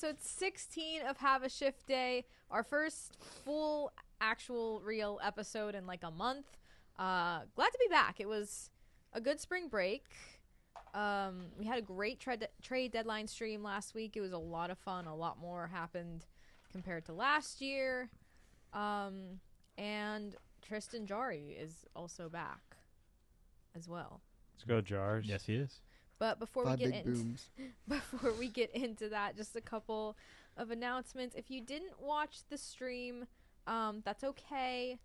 episode 16 of Have a Shift Day. Our first full, actual, real episode in like a month. Glad to be back. It was a good spring break. We had a great trade deadline stream last week. It was a lot of fun. A lot more happened compared to last year. And Tristan Jarry is also back as well. Let's go, Jars. Yes, he is. But before Five we big booms. before we get into that, just a couple of announcements. If you didn't watch the stream, that's okay.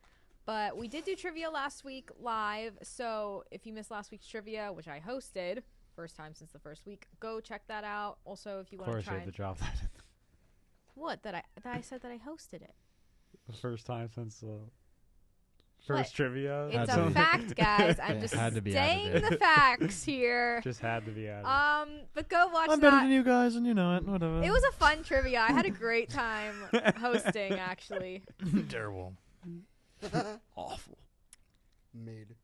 But we did do trivia last week live. So if you missed last week's trivia, which I hosted, first time since the first week, go check that out. Also, if you want to try, Of course, you had to drop that. what that I said that I hosted it. The first time since the first trivia. It's Had a to be. fact, guys. I'm It just had to be stating added. the facts here. Just had to be added. But go watch I'm better that. than you guys, and you know it. Whatever. It was a fun trivia. I had a great time hosting, actually. terrible. Awful. Mid.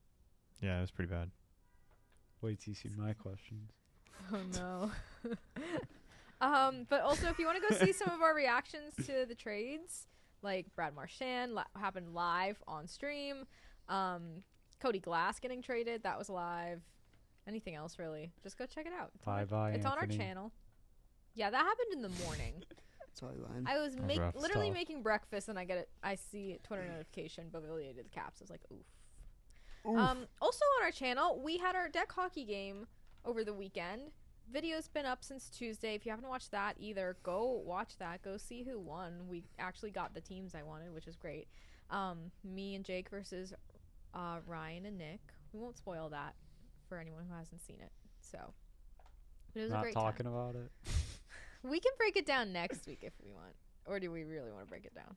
Yeah, it was pretty bad. Wait till you see my questions. Oh no. But also, if you want to go see some of our reactions to the trades, like Brad Marchand happened live on stream. Cody Glass getting traded, that was live. Anything else really? Just go check it out. It's Bye-bye, on our Anthony. channel. Yeah, that happened in the morning. Sorry, Ryan. I was That's rough. literally Tough. making breakfast and I see a Twitter notification, Bavalia did the Caps. I was like, oof. Oof. Also on our channel, we had our deck hockey game over the weekend. Video's been up since Tuesday. If you haven't watched that either, go watch that. Go see who won. We actually got the teams I wanted, which is great. Me and Jake versus Ryan and Nick. We won't spoil that for anyone who hasn't seen it. So, but it was a Not great talking time. about it. We can break it down next week if we want. Or do we really want to break it down?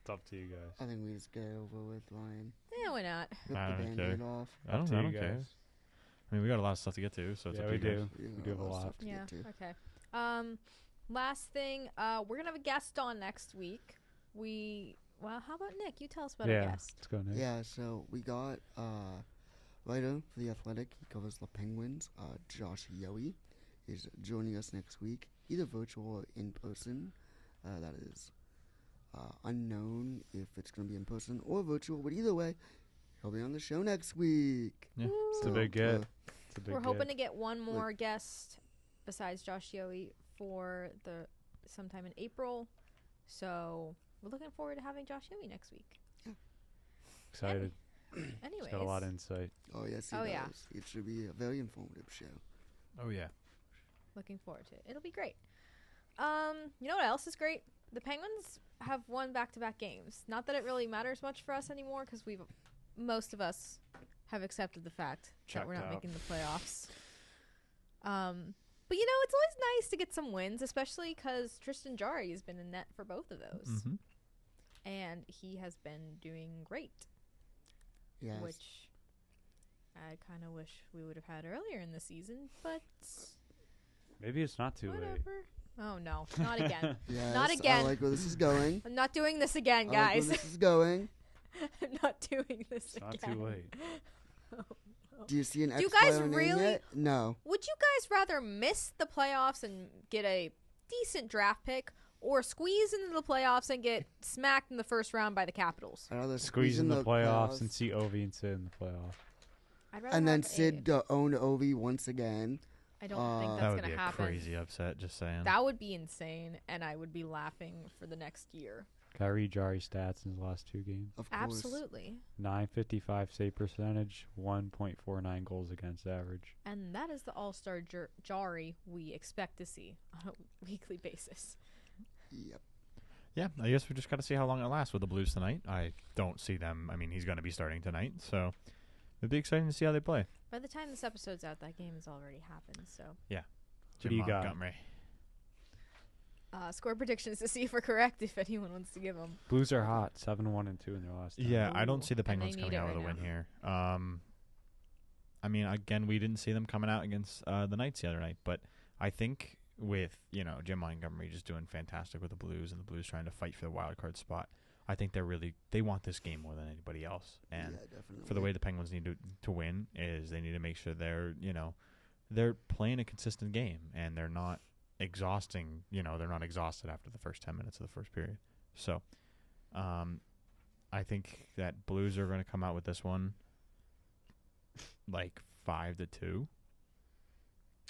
It's up to you guys. I think we just get it over with, Ryan. Yeah, why not? Rip I the don't band-aid care. off. I don't to you care. guys. I mean, we got a lot of stuff to get to, so it's Yeah, up to we you guys. do. We do have a lot. stuff to Yeah. get to. Okay. Last thing, we're gonna have a guest on next week. Well, how about Nick? You tell us about our Yeah, guest. let's go, Nick. Yeah, so we got writer for The Athletic. He covers the Penguins. Josh Yowie is joining us next week, either virtual or in person. That is unknown if it's going to be in person or virtual, but either way, he'll be on the show next week. Yeah. It's a big get. It's a big We're get. hoping to get one more guest besides Josh Yowie for sometime in April. So we're looking forward to having Josh Yowie next week. Excited. Anyways, He's got a lot of insight. Oh, yes, he Oh, does. yeah. It should be a very informative show. Oh, yeah. looking forward to it. It'll be great. You know what else is great? The Penguins have won back-to-back games. Not that it really matters much for us anymore, because most of us have accepted the fact that we're Checked not out. making the playoffs. But you know, it's always nice to get some wins, especially because Tristan Jarry has been in net for both of those, Mm-hmm. and he has been doing great. Yes. Which I kind of wish we would have had earlier in the season, but Maybe it's not too late. whatever. Oh no, not again. Yes, Not again. I like where this is going. I'm not doing this again, I like guys. where this is going. I'm not doing this It's not again. too late. Do you see an Do you X guys player name really- yet? No. Would you guys rather miss the playoffs and get a decent draft pick, or squeeze into the playoffs and get smacked in the first round by the Capitals? I'd rather Squeeze in the playoffs and see Ovi and Sid in the playoffs. I'd rather And then have Sid own Ovi once again. I don't think That that's That would going be to a happen. crazy upset, just saying. That would be insane, and I would be laughing for the next year. Can I read Jari's stats in his last two games? Of course. Absolutely. .955 save percentage, 1.49 goals against average. And that is the all-star Jarry we expect to see on a weekly basis. Yep. Yeah, I guess we just got to see how long it lasts with the Blues tonight. I don't see them. I mean, he's going to be starting tonight, so it'd be exciting to see how they play. By the time this episode's out, that game has already happened, so... What do you got? Montgomery. Score predictions to see if we're correct, if anyone wants to give them. Blues are hot, 7-1-2 in their last. 10. Yeah, I don't Ooh, see the and they Penguins need coming it out with a right win now. here. I mean, again, we didn't see them coming out against the Knights the other night, but I think with, Jim Montgomery just doing fantastic with the Blues and the Blues trying to fight for the wild card spot, I think they want this game more than anybody else. And yeah, definitely. for the way the Penguins need to win is they need to make sure they're playing a consistent game and they're not exhausting. They're not exhausted after the first 10 minutes of the first period. So, I think that Blues are going to come out with this one like 5-2.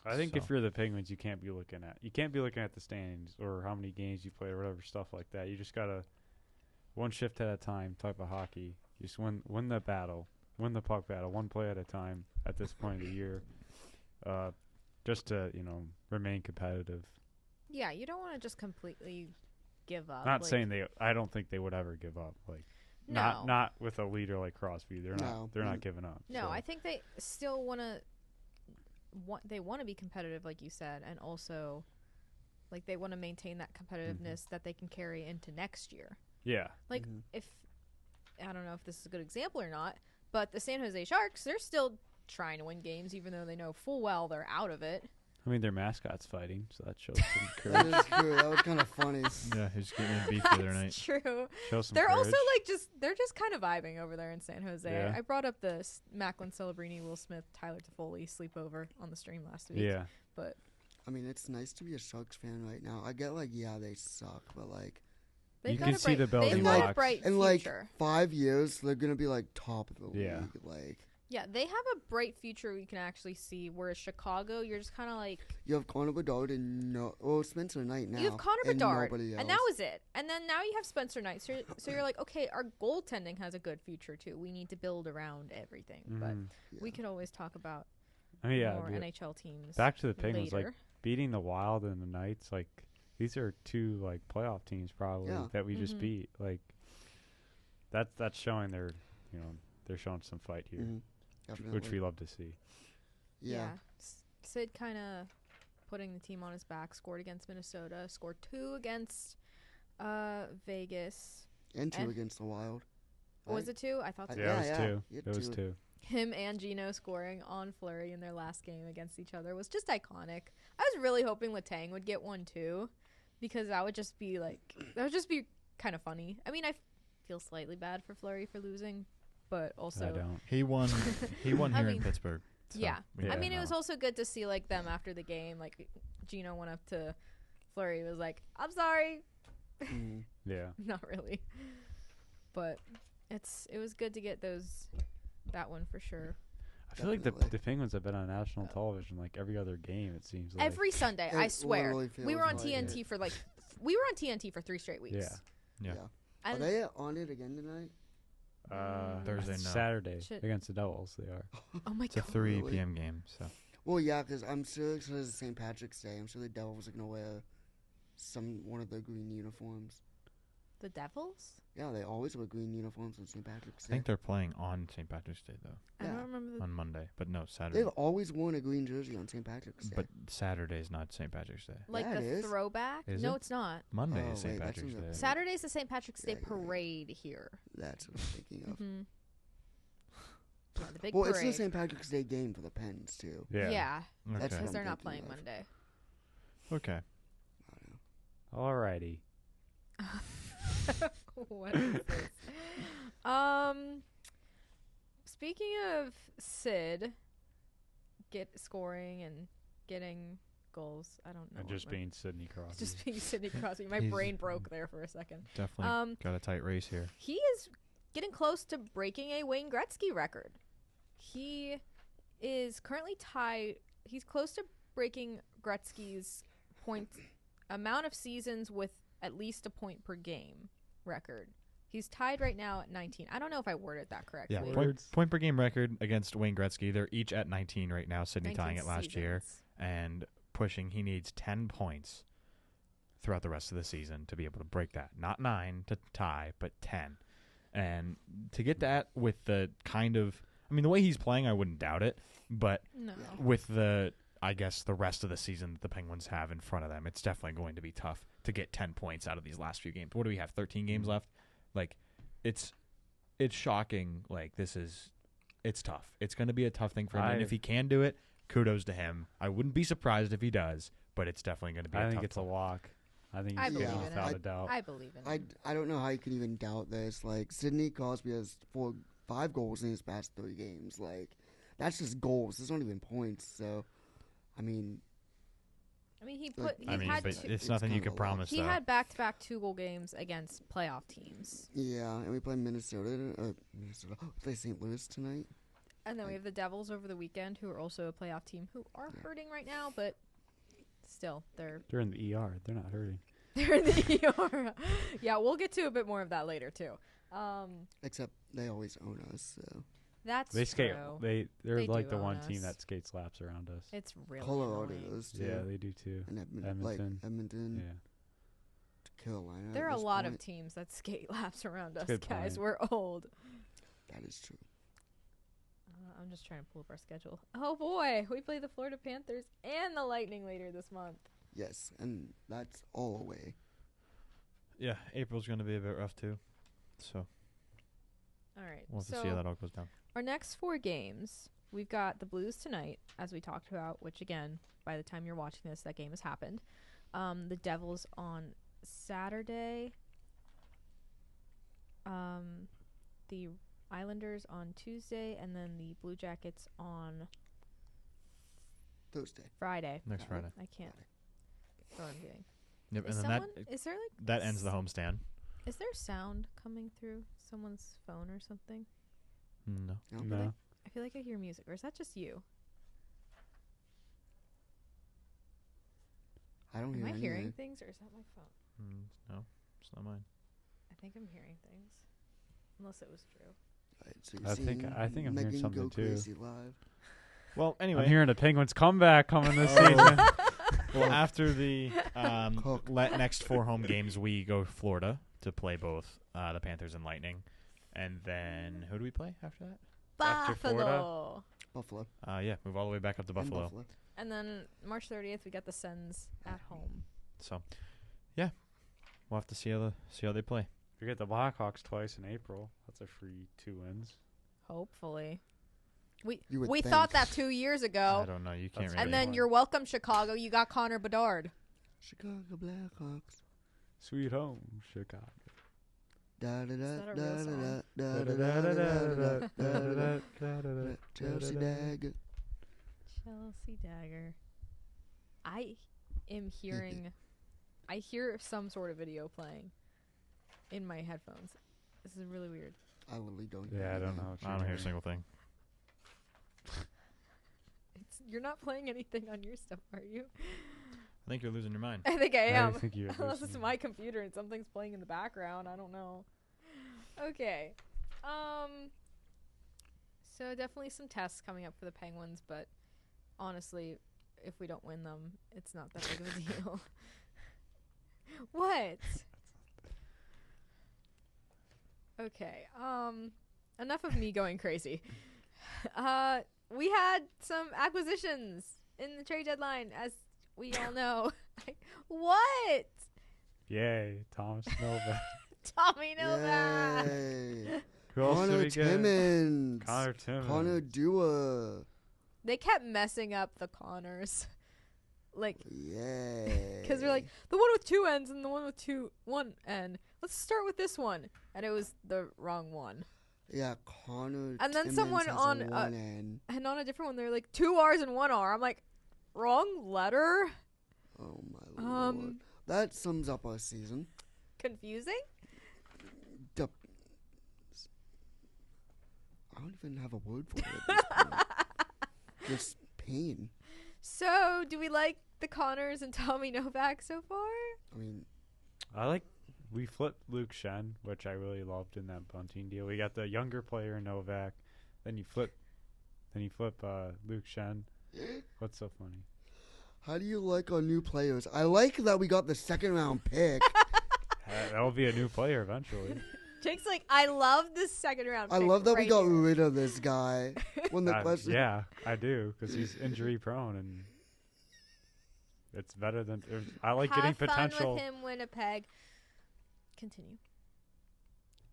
I think So- if you're the Penguins, you can't be looking at the standings or how many games you play or whatever stuff like that. You just gotta one shift at a time type of hockey. Just win the battle, win the puck battle, one play at a time. At this point of the year, just to remain competitive. Yeah, you don't want to just completely give up. Not saying I don't think they would ever give up. Like No. not with a leader like Crosby. They're not giving up. No, so. I think they still want to be competitive, like you said, and also like they want to maintain that competitiveness that they can carry into next year. Yeah. Like if I don't know if this is a good example or not, but the San Jose Sharks, they're still trying to win games even though they know full well they're out of it. I mean, their mascot's fighting, so that shows some That courage. is true. That was kind of funny. Yeah, he's getting in beef the other night. That's true. Shows some They're courage. also they're just kind of vibing over there in San Jose. Yeah. I brought up the Macklin Celebrini, Will Smith, Tyler Toffoli sleepover on the stream last week. Yeah. But I mean, it's nice to be a Sharks fan right now. I get they suck, but they've You got can a see bright, the building they've got a blocks. bright in future. 5 years they're gonna be top of the Yeah. league. Yeah, they have a bright future we can actually see. Whereas Chicago, you're just kind of You have Connor Bedard and Spencer Knight now. you have Connor and Bedard, nobody else. and that was it. And then now you have Spencer Knight. So you're like, okay, our goaltending has a good future too. We need to build around everything. But Mhm. we could always talk about I mean, yeah. more dude. NHL teams. Back to the Penguins, later. like beating the Wild and the Knights. Like these are two playoff teams probably Yeah. that we just Mhm. beat. Like that's showing they're showing some fight here, Mhm. Definitely. which we love to see. Yeah. Sid kind of putting the team on his back. Scored against Minnesota. Scored 2 against Vegas. And 2 and- against the Wild. Or was it 2? I thought so. Yeah, it was yeah. two. You had It was two. two. Him and Gino scoring on Fleury in their last game against each other was just iconic. I was really hoping Letang would get one too, because that would just be kind of funny. I mean, I feel slightly bad for Fleury for losing, but also I don't. He won. He won I here mean, in Pittsburgh. So yeah. we I gotta mean, it was know. also good to see them after the game. Like Gino went up to Fleury, was like, "I'm sorry." Mhm. Yeah. Not really, but it was good to get that one for sure. I feel like Definitely. the Penguins have been on national television every other game. It seems like. Every Sunday, It I swear. literally We were on feels like TNT for we were on TNT for 3 straight weeks. Yeah. Yeah. Are And they on it again tonight? Thursday, no. Saturday Shit. against the Devils. They are. oh my It's a god. 3 Really? p.m. game. So Well, yeah, because I'm sure it's St. Patrick's Day. I'm sure the Devils are gonna wear one of their green uniforms. The Devils? Yeah, they always wear green uniforms on St. Patrick's I Day. think they're playing on St. Patrick's Day though, I Yeah. don't remember the on Monday, but no Saturday. They've always worn a green jersey on St. Patrick's Day. But Saturday's not St. Patrick's Day. Yeah, it the is. throwback. Is No, it? it's not. Monday Oh, is St. wait, that's Patrick's in the- Day. Saturday's the St. Patrick's Day Yeah, you're right. parade here. That's what I'm thinking of. Mm-hmm. Yeah, the big Well, it's parade. the St. Patrick's Day game for the Pens too. Yeah. Yeah, Okay. That's because what they're I'm not thinking playing of. Monday. Okay. I don't know. Alrighty. What is this? Speaking of Sid scoring and getting goals, I don't know. And what just my- being Sidney Crosby. just being Sidney Crosby. My He's- brain broke there for a second. Definitely got a tight race here. He is getting close to breaking a Wayne Gretzky record. He is currently tied. He's close to breaking Gretzky's amount of seasons with at least a point per game record. He's tied right now at 19. I don't know if I worded that correctly. Yeah, Words. point per game record against Wayne Gretzky. They're each at 19 right now. Sydney 19 tying it last year seasons. and pushing. He needs 10 points throughout the rest of the season to be able to break that. Not 9 to tie, but 10. And to get that with the the way he's playing, I wouldn't doubt it. But No. with the rest of the season that the Penguins have in front of them, it's definitely going to be tough to get 10 points out of these last few games. What do we have? 13 games left? It's shocking. It's tough. It's going to be a tough thing for him. And if he can do it, kudos to him. I wouldn't be surprised if he does, but it's definitely going to be I a think tough it's a one. lock. I think I he's believe getting in without it. a doubt. I believe in it. I don't know how you can even doubt this. Sidney Crosby has 5 goals in his past 3 games. That's just goals. There's not even points. So, I mean, I mean, he Like, put. He I mean, had but two, it's it's nothing you kinda can a lot. promise. he though. had back-to-back 2-goal games against playoff teams, Yeah, and we play Minnesota. Minnesota. We play St. Louis tonight. and then we have the Devils over the weekend, who are also a playoff team, who are hurting right now, but still, they're They're in the ER. They're not hurting. they're in the ER. Yeah, we'll get to a bit more of that later too. Except they always own us. So That's They skate. true. They're They like do the own one us. team that skates laps around us. It's really Colorado annoying. does too. Yeah, they do too. And Edmonton. like Edmonton, Yeah. Carolina. There are at a this lot of point. teams that skate laps around us, Good guys. point. We're old. That is true. I'm just trying to pull up our schedule. Oh boy, we play the Florida Panthers and the Lightning later this month. Yes, and that's all away. Yeah, April's going to be a bit rough too. So All right. we'll have to so see how that all goes down. our next 4 games, we've got the Blues tonight, as we talked about, which again, by the time you're watching this, that game has happened. The Devils on Saturday. The Islanders on Tuesday, and then the Blue Jackets on Thursday. Friday. Next Friday. I can't. That's what I'm doing. Yep, Is and then is there like that ends the homestand. is there sound coming through someone's phone or something? No. No. I feel like I hear music, or is that just you? I don't Am hear I anything. hearing things, or is that my phone? No, it's not mine. I think I'm hearing things, unless it was Drew. Right, so you're I think seeing I'm hearing Megan something go too. crazy live. Well, anyway. I'm hearing a Penguins comeback coming this Oh. season. Well, after the Cook. next 4 home games, we go to Florida to play both the Panthers and Lightning. And then who do we play after that? After Florida? Buffalo. Buffalo. Yeah, move all the way back up to And Buffalo. And then March 30th, we got the Sens at home. So, yeah, we'll have to see how they play. We get the Blackhawks twice in April. That's a free 2 wins. Hopefully. You would We think. thought that 2 years I ago. don't know. You can't That's really. And then Really? you're welcome, Chicago. You got Connor Bedard. Chicago Blackhawks. Sweet home, Chicago. Da da Is da that a da real da song? da da da da da da. Chelsea Dagger. Chelsea Dagger. I am hearing. I hear some sort of video playing in my headphones. This is really weird. I literally don't hear Yeah, I don't anything. know. what I you're don't hear a hearing. single thing. You're not playing anything on your stuff, are you? I think you're losing your mind. I think I am. think you're Unless it's listening. my computer and something's playing in the background. I don't know. Okay. So definitely some tests coming up for the Penguins, but honestly, if we don't win them, it's not that big of a deal. What? Okay. Enough of me going crazy. We had some acquisitions in the trade deadline, as we all know. What? Yay, Thomas Novak. Tommy Novak. Yay. Who else did Connor we get? Timmins. Connor Timmins. Connor Dua. They kept messing up the Connors. Like, Yay. because they're like, the one with 2 N's and the one with one N. Let's start with this one. And it was the wrong one. Yeah, Connor And then Timmins someone has on, one N. And on a different one, they're like, 2 R's and 1 R. I'm like, wrong letter? Oh my lord. That sums up our season. Confusing? I don't even have a word for it at this point. Just pain. So, do we like the Connors and Tommy Novak so far? I mean, We flipped Luke Shen, which I really loved in that Bunting deal. We got the younger player Novak, then you flip Luke Shen. What's so funny? how do you like our new players? I like that we got the 2nd round pick. That'll be a new player eventually. Jake's like, I love this 2nd round I pick love that we right got here. rid of this guy. When the question, Yeah, I do, because he's injury prone, and it's better than. I like Have getting potential. fun with him, Winnipeg. Continue.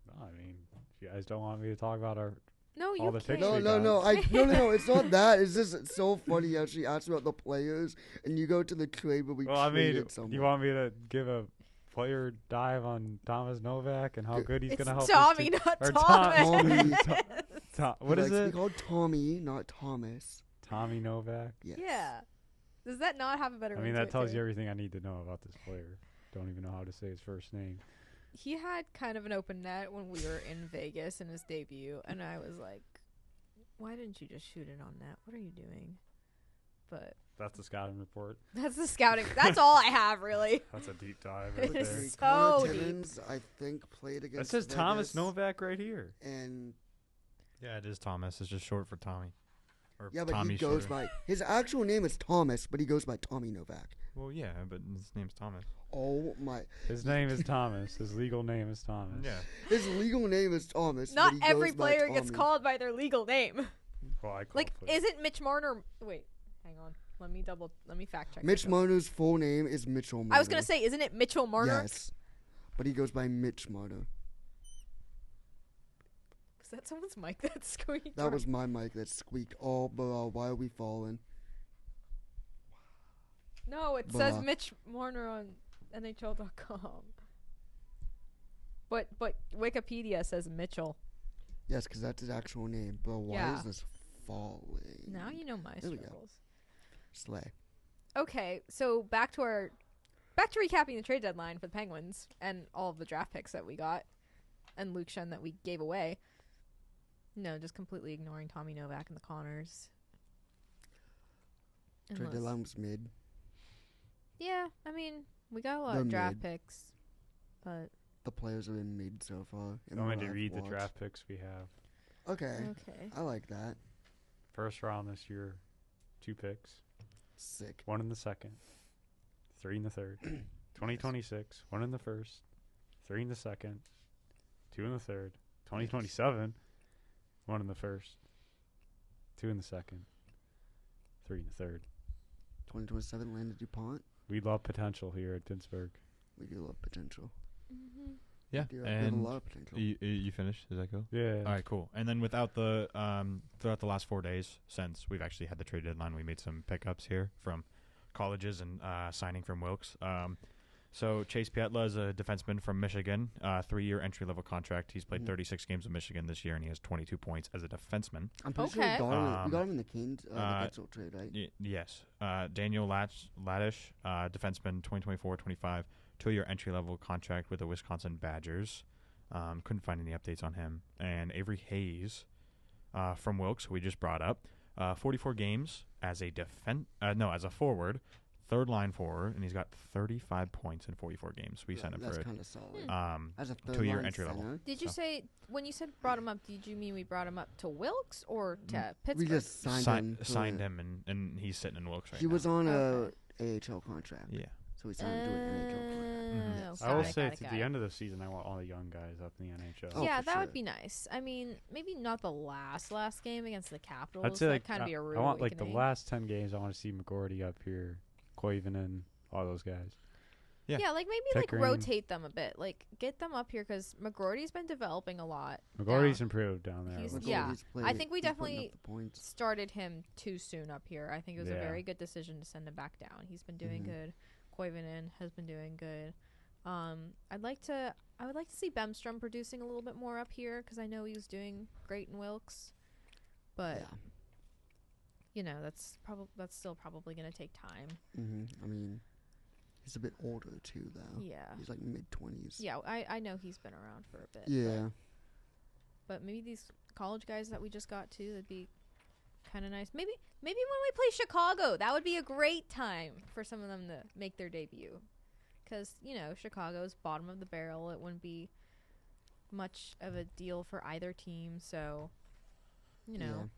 No, I mean, if you guys don't want me to talk about our. No, you All the can't. picks we got. no. It's not that. It's just so funny how she asks about the players, and you go to the trade where we Well, I mean, traded someone. you want me to give a player dive on Thomas Novak and how good he's It's going to help Tommy, his team? not Or Thomas. What He is likes to it? be called Tommy, not Thomas. Tommy Novak. Yes. Yeah. Does that not have a better I ring mean, to that it, tells too? you everything I need to know about this player. Don't even know how to say his first name. He had kind of an open net when we were in Vegas in his debut, and I was like, why didn't you just shoot it on net? What are you doing? But That's the scouting report. that's the scouting. That's all I have, really. That's a deep dive right It's there. so Connor deep. Timmins, I think, played That against says Thomas Vegas, Novak right here. and Yeah, it is Thomas. It's just short for Tommy. Or yeah, but Tommy he goes shorter. by his actual name is Thomas, but he goes by Tommy Novak. Well, yeah, but his name's Thomas. Oh my! His name is Thomas. His legal name is Thomas. Yeah. His legal name is Thomas. Not but he every goes by player gets Tommy. called by their legal name. Well, I call Like, players. isn't Mitch Marner? Wait, hang on. Let me fact check. Mitch myself. Marner's full name is Mitchell Marner. I was gonna say, isn't it Mitchell Marner? Yes, but he goes by Mitch Marner. Was that someone's mic that's squeaked? That was my mic that squeaked. Oh, bro, why are we falling? No, it says Bruh. Mitch Marner on NHL.com. But Wikipedia says Mitchell. Yes, because that's his actual name. Bro, why Yeah. is this falling? Now you know my There we go. struggles. Slay. Okay, so back to recapping the trade deadline for the Penguins and all of the draft picks that we got and Luke Shen that we gave away. No, just completely ignoring Tommy Novak and the Connors. Trade Unless- deadline was mid. Yeah, I mean, we got a lot They're of draft mid. picks, but The players have been mid so far. in You want what me to I've read the watched. draft picks we have? Okay. okay. I like that. First round this year, 2 picks. Sick. 1 in the second, 3 in the third. 2026, 1 in the first, 3 in the second, 2 in the third. 2027, 1 in the first, 2 in the second, 3 in the third. 2027 Landon DuPont. We love potential here at Dinsburg. We do love potential. Mm-hmm. Yeah. We have a And lot of potential. you finished? Is that cool? Yeah. All right, cool. And then without the throughout the last 4 days since we've actually had the trade deadline, we made some pickups here from colleges and signing from Wilkes. So Chase Pietla is a defenseman from Michigan, 3-year entry-level contract. He's played Mhm. 36 games with Michigan this year, and he has 22 points as a defenseman. I'm pretty sure Okay. we got Um, him in the Canes the Getzel trade, right? Yes. Daniel Laddish, defenseman, 2024-25, 2-year entry-level contract with the Wisconsin Badgers. Couldn't find any updates on him. And Avery Hayes from Wilkes, who we just brought up, 44 games as a as a forward, third line forward, and he's got 35 points in 44 games. We signed him That's for kind of solid. it. As a 2-year third-line entry level. center, Did you So- say, when you said brought him up, did you mean we brought him up to Wilkes or to Pittsburgh? we just signed him. Signed him, and he's sitting in Wilkes right He now. was on Okay. a AHL contract, Yeah. so we signed him to an NHL contract. Mhm. I will got it, say got it, to got the it. end of the season, I want all the young guys up in the NHL. Oh, Yeah, for that sure. would be nice. I mean, maybe not the last game against the Capitals. I'd say that like kind of be a rude I want like the awakening. last 10 games. I want to see McGordy up here, Koivunen, all those guys. Yeah. Yeah, like maybe Pickering. like rotate them a bit, like get them up here because McGroarty's been developing a lot. McGordy's improved down there. He's- Let's yeah. see. He's played- I think we he's putting definitely up the points. Started him too soon up here. I think it was a Yeah. very good decision to send him back down. He's been doing Mhm. good. Koivunen has been doing good. I would like to see Bemstrom producing a little bit more up here because I know he was doing great in Wilkes, but Yeah. you know that's still probably going to take time. I mean, he's a bit older too, though. Yeah. He's like mid-20s. Yeah, I know he's been around for a bit. Yeah. But maybe these college guys that we just got too, that'd be kind of nice. Maybe when we play Chicago, that would be a great time for some of them to make their debut. Because, you know, Chicago's bottom of the barrel. It wouldn't be much of a deal for either team. So, you know,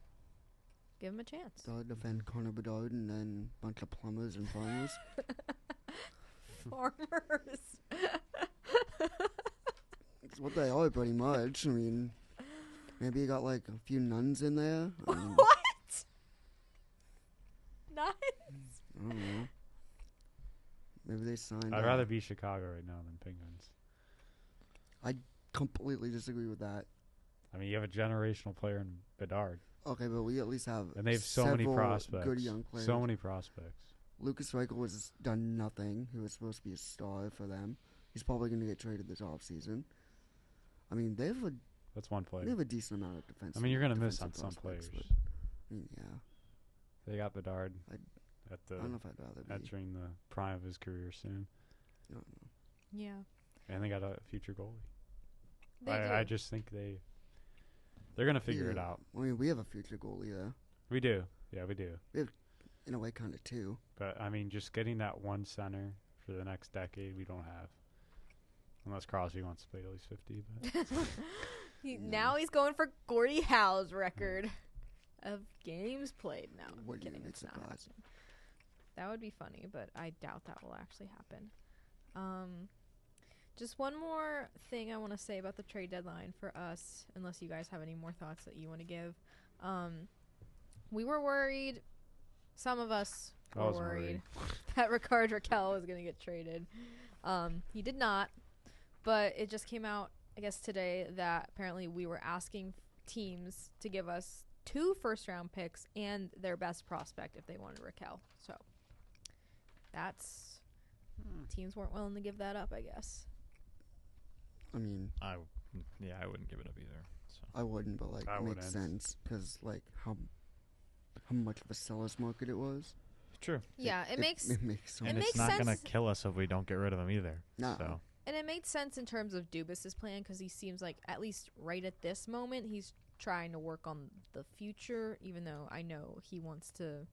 give them a chance. So I defend Connor Bedard and then a bunch of plumbers and farmers. Farmers. It's what they are, pretty much. I mean, maybe you got like a few nuns in there. I mean, What? Nice. I don't know. Maybe they signed. I'd rather be Chicago right now than Penguins. Completely disagree with that. I mean, you have a generational player in Bedard, Okay, but we at least have and they have so many several prospects. good young players. So many prospects. Lucas Reichel has done nothing. He was supposed to be a star for them. He's probably going to get traded this offseason. I mean, they have That's one player. a decent amount of defense. I mean, you're gonna miss on defensive some prospects, players. but, I mean, yeah. They got Bedard. I'd the I don't know if I'd rather be. entering the prime of his career soon, I don't know. Yeah. and they got a future goalie. They I do. just think they're gonna figure it Yeah. out. I mean, we have a future goalie though. We do, yeah, we do. In a way, kind of too. But I mean, just getting that one center for the next decade, we don't have. Unless Crosby wants to play at least 50. But Now he's going for Gordie Howe's record of games played. No, I'm Wouldn't kidding. even be It's not surprised. happening. That would be funny, but I doubt that will actually happen. Just one more thing I want to say about the trade deadline for us, unless you guys have any more thoughts that you want to give. We were worried. Some of us I were wasn't worried that Ricard Raquel was going to get traded. He did not, but it just came out, I guess, today that apparently we were asking teams to give us 2 first-round picks and their best prospect if they wanted Raquel. So that's teams weren't willing to give that up, I guess. I mean, I wouldn't give it up either. So I wouldn't, but like I it makes wouldn't. sense because like how much of a seller's market it was. true. Yeah, it makes it makes so It And much it's makes not gonna sense. kill us if we don't get rid of him either. No. So and it made sense in terms of Dubas's plan because he seems like at least right at this moment he's trying to work on the future, even though I know he wants to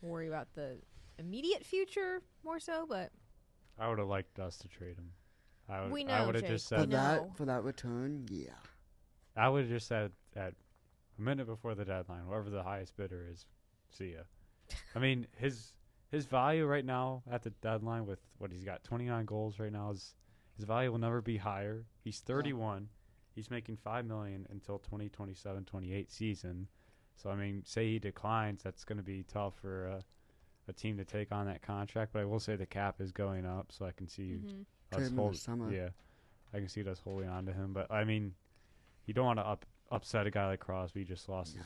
worry about the immediate future more so. But I would have liked us to trade him. I We would know, have Jake. just for We said know. that return. Yeah, I would have just said at a minute before the deadline, whoever the highest bidder is, see ya. I mean, his value right now at the deadline with what he's got 29 goals right now is his value will never be higher. He's 31. He's making $5 million until 2027-28 season. So I mean, say he declines, that's going to be tough for a team to take on that contract. But I will say the cap is going up, so I can see Trade us him in the summer. Yeah, I can see us holding on to him. But I mean, you don't want to upset a guy like Crosby. He just lost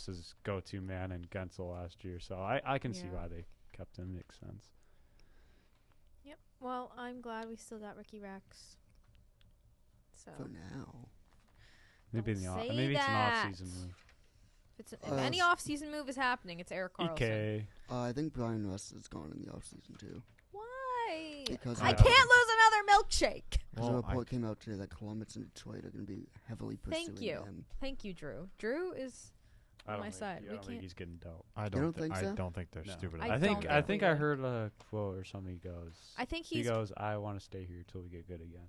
his go-to man in Gensel last year, so I can see Yeah. why they kept him. Makes sense. Yep. Well, I'm glad we still got Ricky Rex. So for now. Maybe Don't say maybe it's an that. off-season move. if any off-season move is happening, it's Eric Carlson. EK. I think Brian Russ is gone in the offseason too. Why? Because I I can't don't- lose another milkshake. Because a Well, report came out today that Columbus and Detroit are going to be heavily pursuing Thank you. him. Thank you, Drew. Drew is I on don't my think, side. I We don't think can't. he's getting dealt. I don't don't think so? I don't think they're No. stupid. I I enough. think don't I think think we I would. heard a quote or something. He goes. I think He he's. goes. I want to stay here till we get good again.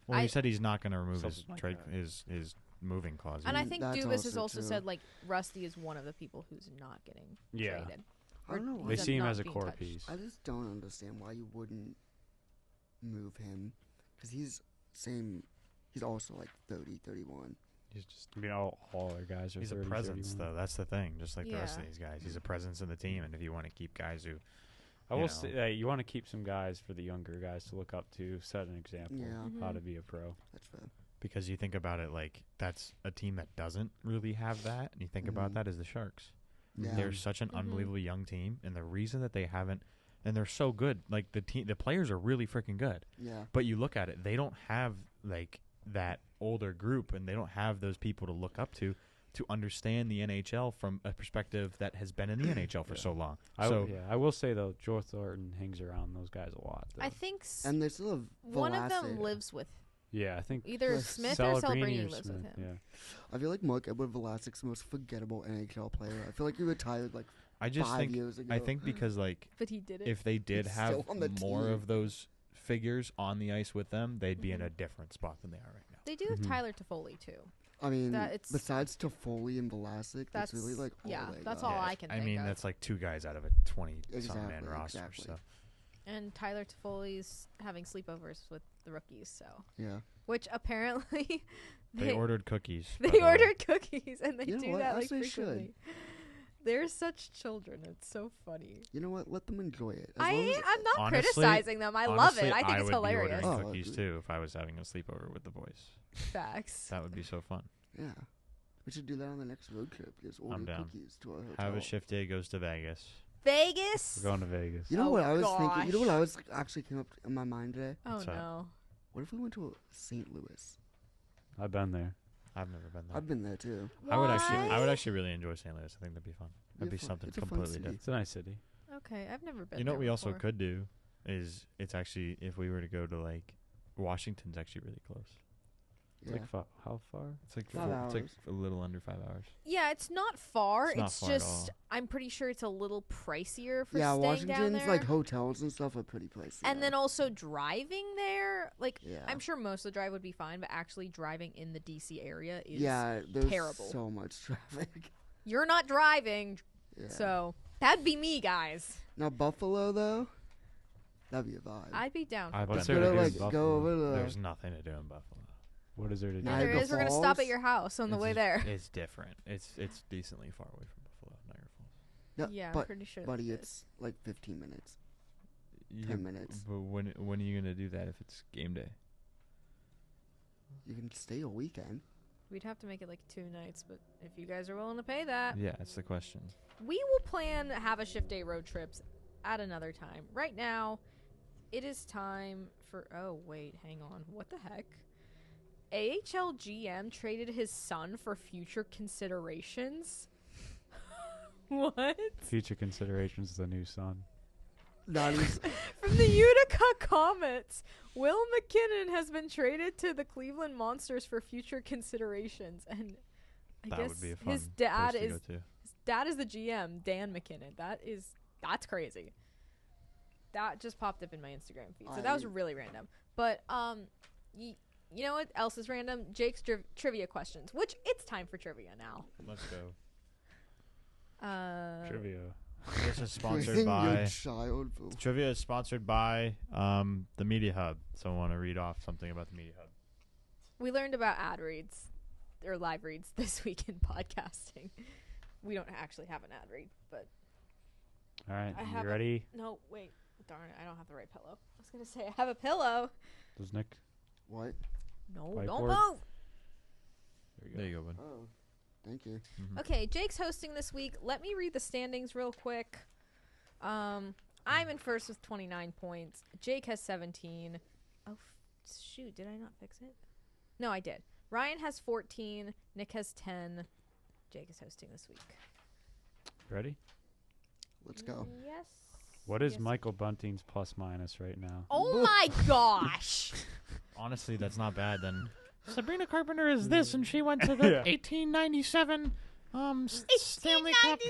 Well, I- he said he's not going to remove his Something like trade that. his moving clause. And I Mm, think that's Dubas has also also true. said like Rusty is one of the people who's not getting Yeah. traded. I don't know Or why. They he's see him not as a being core touched. piece. I just don't understand why you wouldn't move him. Because he's also like 30, 31. he's just I mean, all our guys are. he's a 30, presence 31. though. That's the thing. Just like the rest of Yeah. these guys, he's a presence in the team. And if you want to keep guys who, I you will know. say that you want to keep some guys for the younger guys to look up to, set an example Yeah. Mhm. how to be a pro. That's fair. because you think about it, like that's a team that doesn't really have that. And you think about Mhm. that as the Sharks. Yeah. They're such an Mhm. unbelievable young team, and the reason that they haven't, and they're so good, like the players are really freaking good. Yeah. But you look at it, they don't have like that older group, and they don't have those people to look up to understand the NHL from a perspective that has been in the NHL for Yeah. so long. I So will say though, Joe Thornton hangs around those guys a lot. Though. I think And they still have one of them Vlasic. lives with yeah, I think either Yes. Smith or Celebrini Celebrini or lives Smith, with him. Yeah, I feel like Mark Edward Vlasic's the most forgettable NHL player. I feel like he retired like I just 5 think years ago. I think because like But he did it. if they did He's have still on the more team. of those figures on the ice with them, they'd be in Mhm. a different spot than they are right now. They do have Mhm. Tyler Toffoli too. I mean, that it's- besides Toffoli and Vlasic, that's really like all yeah, they that's got. all I can I think mean, of. that's like 2 guys out of a 20-something man Exactly, roster. exactly. So And Tyler Toffoli's having sleepovers with the rookies, so Yeah. which apparently they ordered cookies. by they the way. ordered cookies and they You know do what? that As like they should. frequently. They're such children. It's so funny. You know what? Let them enjoy it. As long as- I'm not Honestly- criticizing them. I love Honestly, it. I think it's would hilarious. Be ordering Oh, cookies agreed. too if I was having a sleepover with the boys. Facts. That would be so fun. Yeah. We should do that on the next road trip. Just order down. cookies to our hotel. Have a shift day goes to Vegas. Vegas. we're going to Vegas. You know Oh, what I was thinking? You know what gosh. I was actually came up in my mind today? Oh What's that? no. What if we went to St. Louis? I've been there. I've never been there. I've been there too. I would Why? actually really enjoy St. Louis. I think that'd be fun. That'd be fun- something it's a fun completely city. different. It's a nice city. Okay, I've never been. You know what there we also before. could do is it's actually if we were to go to like Washington's actually really close. It's like how far? It's like 5 it's like hours. a little under 5 hours. Yeah, it's not far. It's not It's far at just all. I'm pretty sure it's a little pricier for Yeah, staying down Washington's there. like hotels and stuff are pretty pricey. and now. then also driving there, like yeah, I'm sure most of the drive would be fine, but actually driving in the DC area is yeah, there's terrible. so much traffic. You're not driving, Yeah. so that'd be me, guys. Now Buffalo though, that'd be a vibe. I'd be down for I've that. What's been there Let's to go do to in like Buffalo? go over to. There's nothing to do in Buffalo. What is there to do? Yeah, there Niagara is. We're gonna stop at Falls? your house on the It's way just- there. It's different. It's decently far away from Buffalo, Niagara Falls. Yeah, Yeah, I'm but pretty sure. buddy, that it's like 15 minutes. Yeah, 10 minutes. But when are you gonna do that if it's game day? You can stay a weekend. we'd have to make it like 2 nights, but if you guys are willing to pay that, Yeah, that's the question. we will plan have a shift day road trips at another time. Right now, it is time for. Oh wait, hang on. What the heck? AHL GM traded his son for future considerations. What? Future considerations of the new son. That is From the Utica Comets, Will McKinnon has been traded to the Cleveland Monsters for future considerations, and I That guess would be a fun his dad place to is go to. his dad is the GM, Dan McKinnon. That's crazy. That just popped up in my Instagram feed, so that was I- really random. But you know what else is random? Jake's trivia questions, which it's time for trivia now. Let's go. Trivia. This is sponsored Raising by. your child. Trivia is sponsored by the Media Hub. So I want to read off something about the Media Hub. We learned about ad reads or live reads this week in podcasting. We don't actually have an ad read, but All right, I you have a- ready? no, wait, darn it, I don't have the right pillow. I was gonna say I have a pillow. Does Nick? What? No, Whiteboard? don't move. There you go, bud. Oh, thank you. Mhm. Okay, Jake's hosting this week. Let me read the standings real quick. I'm in first with 29 points. Jake has 17. Oh, shoot. Did I not fix it? No, I did. Ryan has 14. Nick has 10. Jake is hosting this week. Ready? Let's go. Yes. What is Yes. Michael Bunting's plus minus right now? Oh, my gosh. Honestly, that's not bad then. Sabrina Carpenter is this, and she went to the Yeah. 1897 Stanley Cup.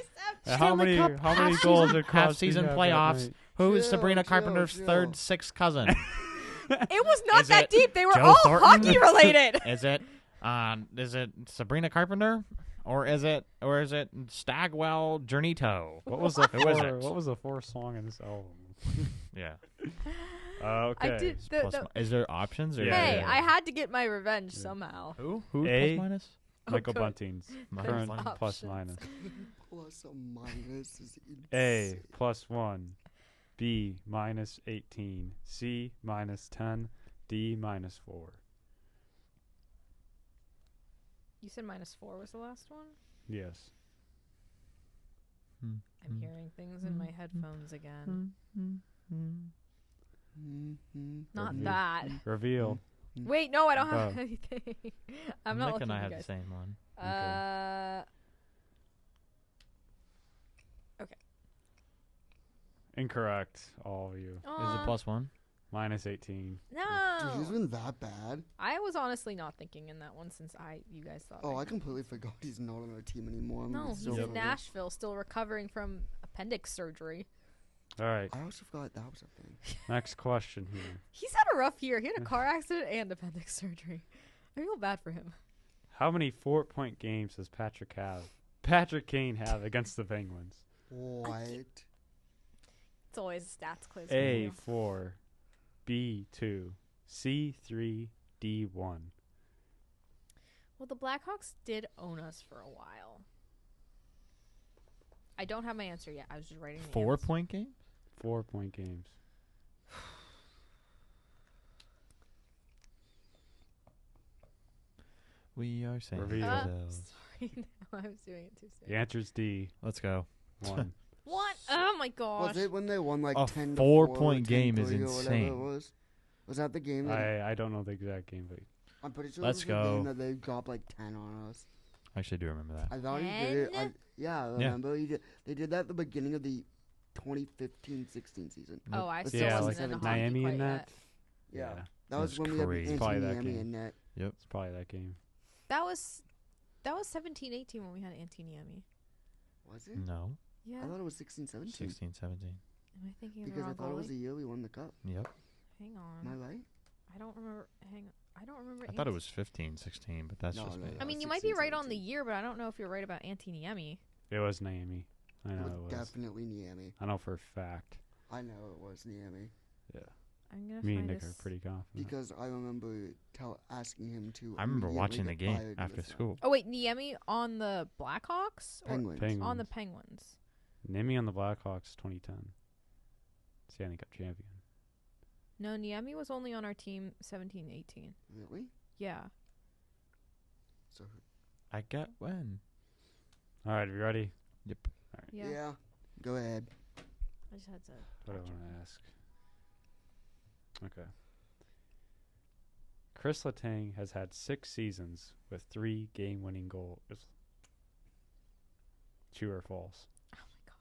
How Stanley many Cup goals did half Crosby season have that playoffs. night? Who is Chill, Sabrina chill, Carpenter's chill. third, sixth cousin? It was not Is that it deep. They were Joe all Thornton? hockey related. Is it Sabrina Carpenter, or is it Stagwell Jernito? What was the Who is four, it? what was the fourth song in this album? Yeah. Okay. I did. Is there options? Or Yeah, Hey, yeah. I had to get my revenge Yeah. somehow. Who A. plus minus? Michael Okay. Bunting's Michael current Bunting. plus Options. minus. Plus or minus is A insane. plus 1, B minus 18, C minus 10, D minus 4. You said -4 was the last one? Yes. Hmm. I'm hearing things in my headphones again. Not Mhm. that. Reveal. Wait, no, I don't have Oh. anything. I'm not Nick looking and I at have you the guys. same one. Incorrect, all of you. Is aw, it plus one? Minus 18. Dude, he's No. been that bad. I was honestly not thinking in that one since you guys thought. Oh, I completely forgot he's not on our team anymore. No, he's so in funny. Nashville, still recovering from appendix surgery. All right, I also forgot that was a thing. next question here. He's had a rough year. He had a car accident and appendix surgery. I feel bad for him. How many 4-point games does Patrick Kane have against the Penguins? What? It's always a stats quiz. A 4, B 2, C 3, D 1. Well, the Blackhawks did own us for a while. I don't have my answer yet. I was just writing the 4-point game? 4-point games. We are saying Reveal. Sorry, no, I was doing it too soon. The answer's D. Let's go. 1. What? Oh my gosh. Was it when they won like A 10 to 4-point 4 or game is 10-3 or whatever insane. It was that the game? That I don't know the exact game, but I'm pretty sure Let's it was the game go. that they dropped like 10 on us. I actually do remember that. I thought he did it. 10? Yeah, I remember he did. They did that at the beginning of the 2015-16 season. Oh, I Nope. still Yeah, wasn't like into hockey Miami quite in that. yet. Yeah. That was That's when we had crazy. Anthony Probably that Niemi game. in net. It's probably that game. That was 17-18 when we had Antiniemi. Was it? No. Yeah. I thought it was 16-17. 16, 17. Am I thinking of the Because I wrong thought it was goalie? the year we won the cup. Yep. Hang Am I on. right? I don't remember. Hang on. I don't remember. I thought it was 15, 16, but that's No, just no, me. no. I mean, you might be 16, right on the 17. year, but I don't know if you're right about Antiniemi. It was Miami. I know It it was was. definitely Niemi. I know for a fact. I know it was Niemi. I'm gonna Me and find Nick this. are pretty confident. Because I remember asking him to. I remember immediately watching the get game fired after this time. school. Oh wait, Niemi on the Blackhawks or Penguins. Penguins. on the Penguins? Nimi on the Blackhawks 2010. Stanley Cup champion. No, Niemi was only on our team 17-18. Really? Yeah. So I get when. All right, you ready? Yep. Yeah. Go ahead. I just had to. What do I want to ask? Okay. Chris Letang has had 6 seasons with 3 game-winning goals. True or false? Oh my gosh.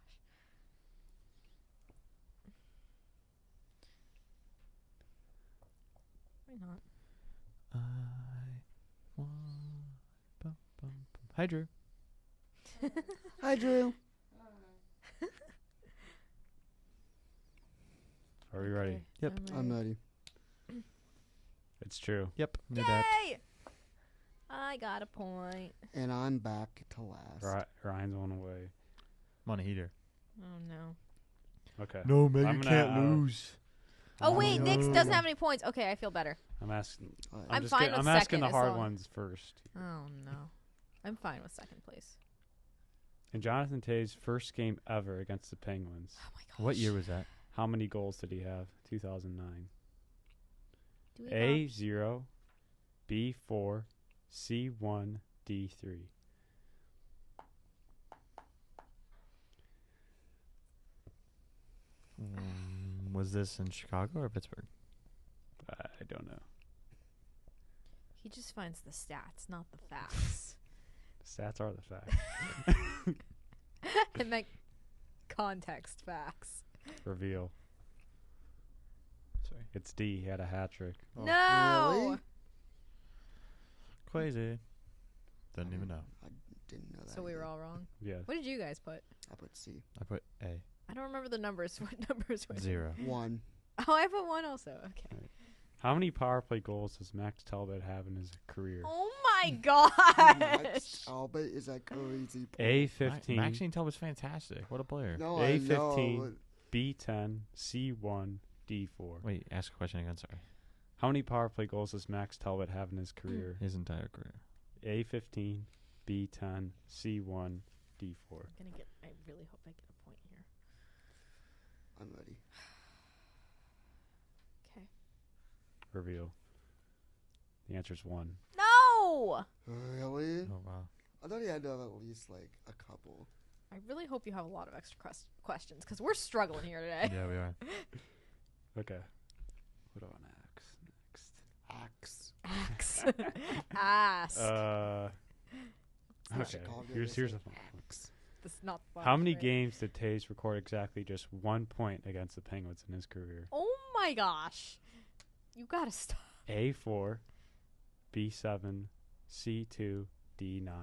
Why not? I want. Bum, bum, bum. Hi, Drew. Hi, Drew. Are we ready? Okay, Yep. I'm ready. It's true. Yep. Knew that. Yay! I got a point. And I'm back to last. Ryan's one away. I'm on a heater. Oh no. Okay. No, man, I'm you gonna, can't lose. Oh wait, no, Nick no, doesn't no. have any points. Okay, I feel better. I'm asking. Alright. I'm just fine get- with I'm asking second the as hard long- ones first. Oh no. I'm fine with second place. In Jonathan Toews' first game ever against the Penguins, Oh my gosh. What year was that? how many goals did he have? 2009. Do we A have- 0, B 4, C 1, D 3. Was this in Chicago or Pittsburgh? I don't know. He just finds the stats, not the facts. Stats are the fact. And like context facts. Reveal. Sorry. It's D. He had a hat trick. No. Really? Crazy. Didn't even know. I didn't know that. So we were either. all wrong. Yeah. What did you guys put? I put C. I put A. I don't remember the numbers. What numbers were 0. 1. Oh, I put 1 also. Okay. How many power play goals does Max Talbot have in his career? Oh my gosh. Max Albert is a crazy player. A 15, Maxine Tull was fantastic. What a player. No, A I know. 15. B 10, C 1, D 4. Wait, ask a question again. Sorry. How many power play goals does Max Talbot have in his career? His entire career. A 15, B 10, C 1, D 4. I really hope I get a point here. I'm ready. Okay. Reveal. The answer is 1. No. Really? Oh, wow. I thought he had to have at least like a couple. I really hope you have a lot of extra questions because we're struggling here today. Yeah, we are. Okay. What do I want to ask next? Axe. Ask. not Okay. Chicago, Here's it's a like fun one. axe. This is not fun. How many right? games did Toews record exactly just 1 point against the Penguins in his career? Oh my gosh. You gotta stop. A 4, B 7, C 2, D 9.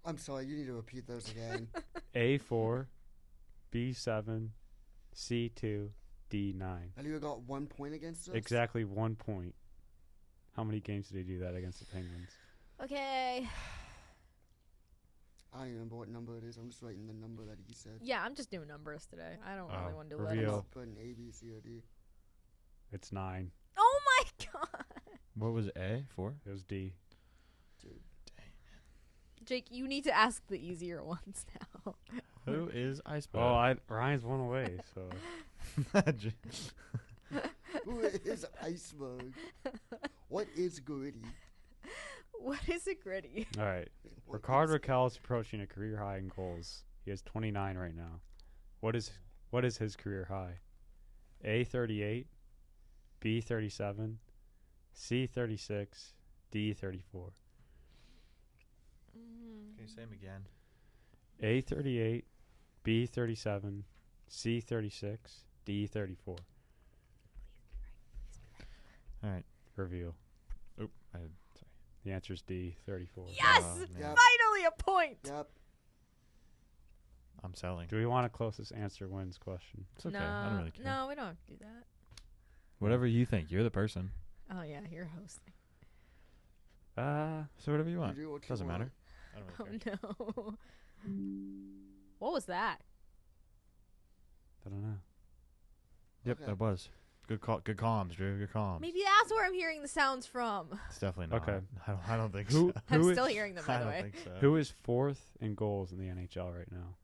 I'm sorry, you need to repeat those again. A 4, B 7, C 2, D 9. And you got 1 point against us? Exactly 1 point. How many games did he do that against the Penguins? Okay. I don't even remember what number it is. I'm just writing the number that he said. Yeah, I'm just doing numbers today. I don't really Oh, want to do reveal. I'm letters. not putting A, B, C, or D. It's 9. Oh my god. What was A? 4? It was D. Dude. Jake, you need to ask the easier ones now. Who is Iceberg? Oh, Ryan's 1 away, so. Who is Iceberg? What is Gritty? What is a gritty? All right. What Ricard is- Raquel is approaching a career high in goals. He has 29 right now. What is his career high? A 38, B 37, C 36, D 34. Can you say him again? A 38, B 37, C 36, D 34. All right. Reveal. Sorry. The answer is D 34. Yes! Oh, man. Yep. Finally a point! Yep. I'm selling. Do we want a closest answer wins question? It's okay. No, I don't really care. no, we don't have to do that. Whatever you think. You're the person. Oh, yeah, you're hosting. So whatever you want. do what you Doesn't want. matter. I don't really care. Oh, no. What was that? I don't know. Yep, Okay. that was. Good call. Good comms, Drew. Good comms. Maybe that's where I'm hearing the sounds from. It's definitely not. Okay. I don't think Who- so. I'm Who still is- hearing them, by I the don't way. think so. Who is fourth in goals in the NHL right now?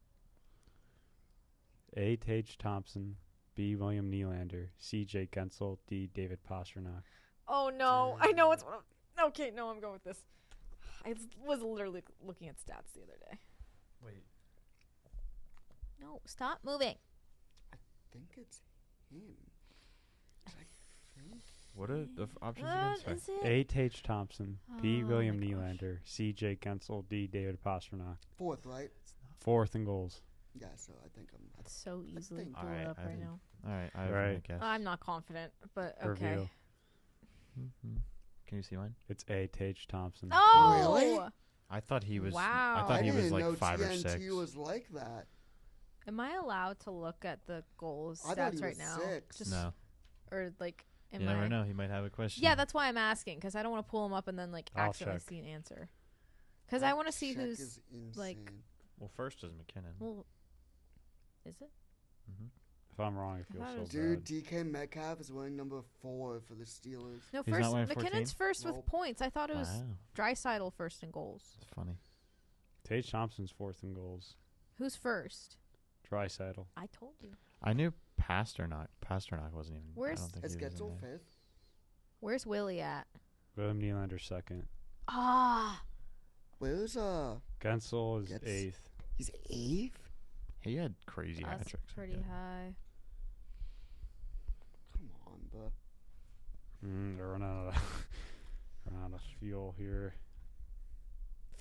A. Tage Thompson, B. William Nylander, C. Jake Gensel, D. David Pastrnak. Oh, no. I know it's one of... Okay, no, I'm going with this. I was literally looking at stats the other day. Wait. No, stop moving. I think it's him. I think. What are the options again? What Sorry. is it? A. Tage Thompson, B. Oh William my gosh. Nylander, C. Jake Gensel, D. David Pastrnak. Fourth, right? Fourth in goals. Yeah, so I think I'm. It's so easily think- pulled Alright, up I right didn't- now. All right. I have Right. a guess. I'm not confident, but okay. Reveal. Can you see mine? It's A. Tage Thompson. Oh! Really? I thought he was. Wow. I thought he was didn't know like 5 or TNT 6. was like that. Am I allowed to look at the goals I thought stats he right was now? 6. Just, No, Or like, am you never I? know. He might have a question. Yeah, that's why I'm asking, because I don't want to pull them up and then like I'll accidentally check. see an answer. Because I want to see Check who's is like- insane. Well, first is McKinnon. well. Is it? Mm-hmm. If I'm wrong, I feel thought it so was- Dude, bad. DK Metcalf is wearing number 4 for the Steelers. No, He's not first. wearing McKinnon's 14? first with Nope. points. I thought it was Wow, Draisaitl first in goals. that's funny. Tage Thompson's fourth in goals. Who's first? Draisaitl. I told you. I knew Pasternak. Pasternak wasn't even. Where's- I don't think Is he was in Getzel there. 5th? Where's Willie at? William Nylander second. Ah, Where's Gensel is Gets- eighth. he's 8th? He had crazy hat that's tricks. pretty high. Come on, bro. They're running out of fuel here.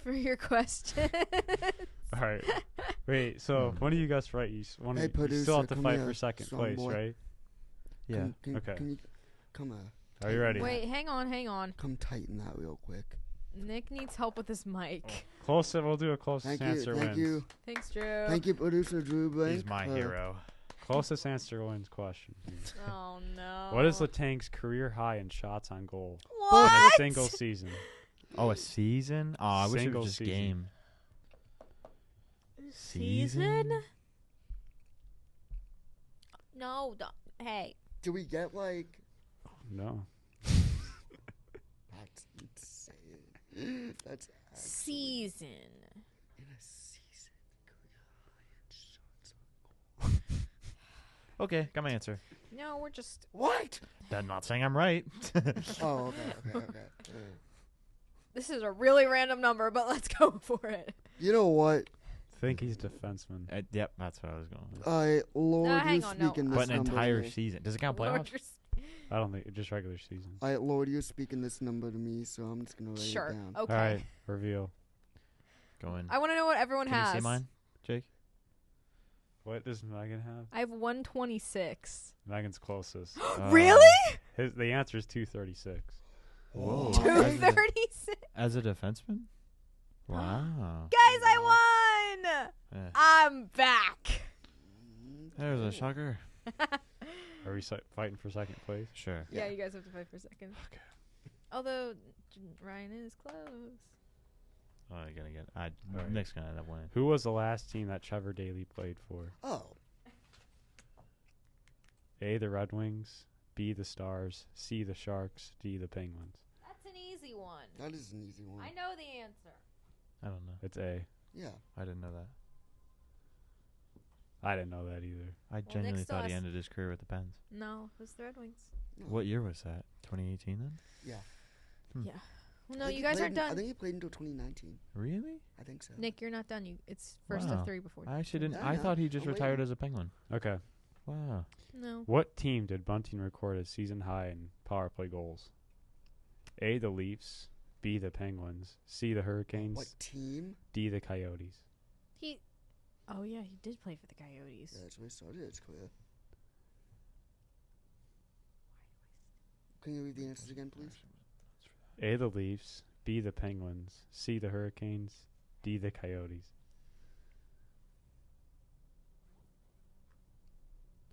For your question. All right. Wait, so one of you guys right? You Hey, you producer, still have to come fight here, for second strong place, boy. right? Yeah. Okay. Can you come Are you ready? Wait, hang on. come tighten that real quick? Nick needs help with his mic. Closest. We'll do a closest Thank you, answer thank wins. you, Thanks, Drew. thank you, producer Drew Blake. He's my hero. Closest answer wins question. Oh no. What is Letang's career high in shots on goal in a What? single season? Oh, a season? Oh, I wish it Single was just season. game. Season? No. Hey. Do we get like? No. That's insane. That's actually Season. in a season. Career high in shots on Okay, got my answer. No, we're just. What? I'm not saying I'm right. Oh, okay. This is a really random number, but let's go for it. You know what? Think he's defenseman. Yep, that's what I was going with. Lord, hang you're on, no. speaking But this an number entire to me. season. Does it count Lord, playoffs? you're I don't think just regular season. Lord, you're speaking this number to me, so I'm just gonna write sure. it down. Okay. All right. Reveal. Going. I want to know what everyone Can has. you see mine, Jake? What does Megan have? I have 126. Megan's closest. Really? The answer is 236. Whoa. Two- As a- 236. As a defenseman? Wow. Guys, I won. Eh. I'm back. There's a shocker. Are we fighting for second place? Sure. Yeah, Yeah. you guys have to fight for a second. Okay. Although Ryan is close. Oh, I gotta get. Alright. Nick's gonna end up winning. Who was the last team that Trevor Daley played for? Oh, A, the Red Wings, B, the Stars, C, the Sharks, D, the Penguins. That's an easy one. that is an easy one. I know the answer. I don't know. It's A. Yeah. I didn't know that. I didn't know that either. I genuinely next to thought he us. ended his career with the Pens. No, it was the Red Wings. No. What year was that? 2018 then? Yeah. Yeah. Well, I no, think you he guys played aren't I done. think he played until 2019. Really? I think so. Nick, you're not done. It's first Wow. of 3 before. I actually didn't. Yeah, I yeah. thought he just I'm retired waiting. as a Penguin. Okay. Wow. No. What team did Bunting record as season high in power play goals? A, the Leafs, B, the Penguins, C, the Hurricanes, What team? D, the Coyotes. He Oh, yeah, he did play for the Coyotes. Yeah, that's where he started his career. Can you read the answers again, please? A, the Leafs. B, the Penguins. C, the Hurricanes. D, the Coyotes.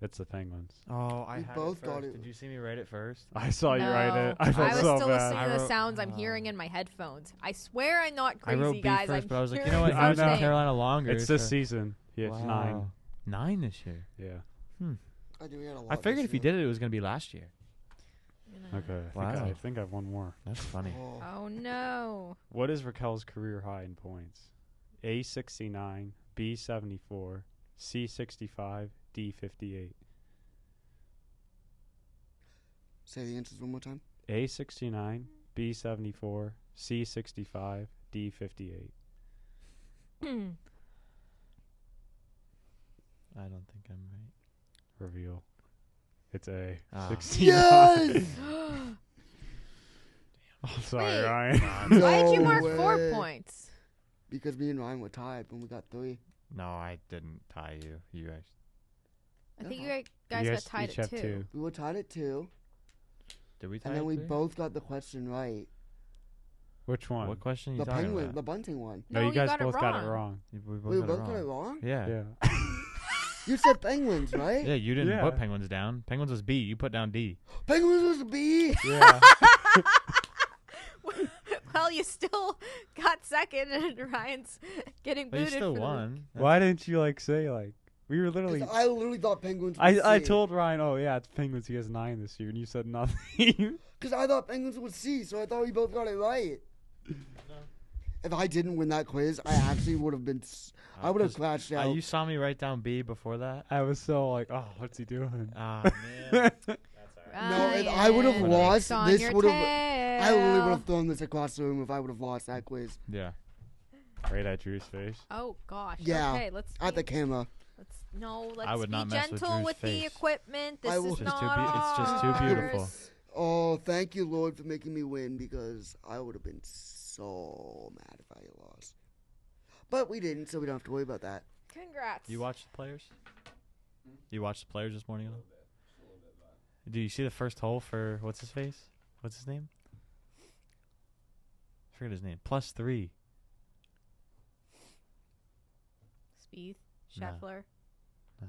It's the Penguins. Oh, I We had both it got first. it. Did you see me write it first? I saw you write it. I I felt was so still bad. listening to the wrote- sounds I'm hearing in my headphones. I swear I'm not I wrote crazy, B guys. first, I'm but I was like, you hearing know what? I He's in know. Carolina longer. It's this so- season. He has 9. Wow. 9 this year. Yeah. I do. We had a lot. I figured this if he year. did it, it was going to be last year. Okay. Wow. I think I have one more. That's funny. Oh, Oh, no. What is Raquel's career high in points? A, 69. B, 74. C, 65. D, 58. say the answers one more time. A, 69. B, 74. C, 65. D, 58. I don't think I'm right. Reveal. It's A. Ah. 69. Yes! I'm sorry, Wait. Ryan. Why did you No mark way. 4 points? Because me and Ryan were tied when we got 3. No, I didn't tie you. You guys. I think Uh-huh. you guys You got tied each at have 2. We were tied at 2, Did we tie and then at we three? both got the question right. Which one? What question are you The talking penguin, about? the bunting one. No, No, you guys got both it got it wrong. We We got both got it wrong. Yeah. Yeah. You said penguins, right? Yeah, you didn't Yeah. put penguins down. Penguins was B. You put down D. Penguins was a B. Yeah. Well, you still got second, and Ryan's getting But you booted. still for won. Why didn't you say we were 'Cause literally? I literally thought penguins. I told Ryan, oh yeah, it's Penguins. He has 9 this year, and you said nothing. Because I thought penguins was C, so I thought we both got it right. If I didn't win that quiz, I actually would have been. I would have crashed out. You saw me write down B before that. I was so like, oh, what's he doing? Ah man. No, if I would have Ryan, lost, dicks on this your would have. I literally would tail. have thrown this across the room if I would have lost that quiz. Yeah. Right at Drew's face. Oh gosh. Yeah, Okay, let's At be, the camera. let's would be not mess with gentle Drew's with the face. equipment. This I will- is It's just not it's just too ours. beautiful. Oh, thank you, Lord, for making me win because I would have been so mad if I had lost. But we didn't, so we don't have to worry about that. Congrats. You watched the players? You watched the players this morning? Do you see the first hole for what's his face? What's his name? I forget his name. +3. Spieth, No. Scheffler, No.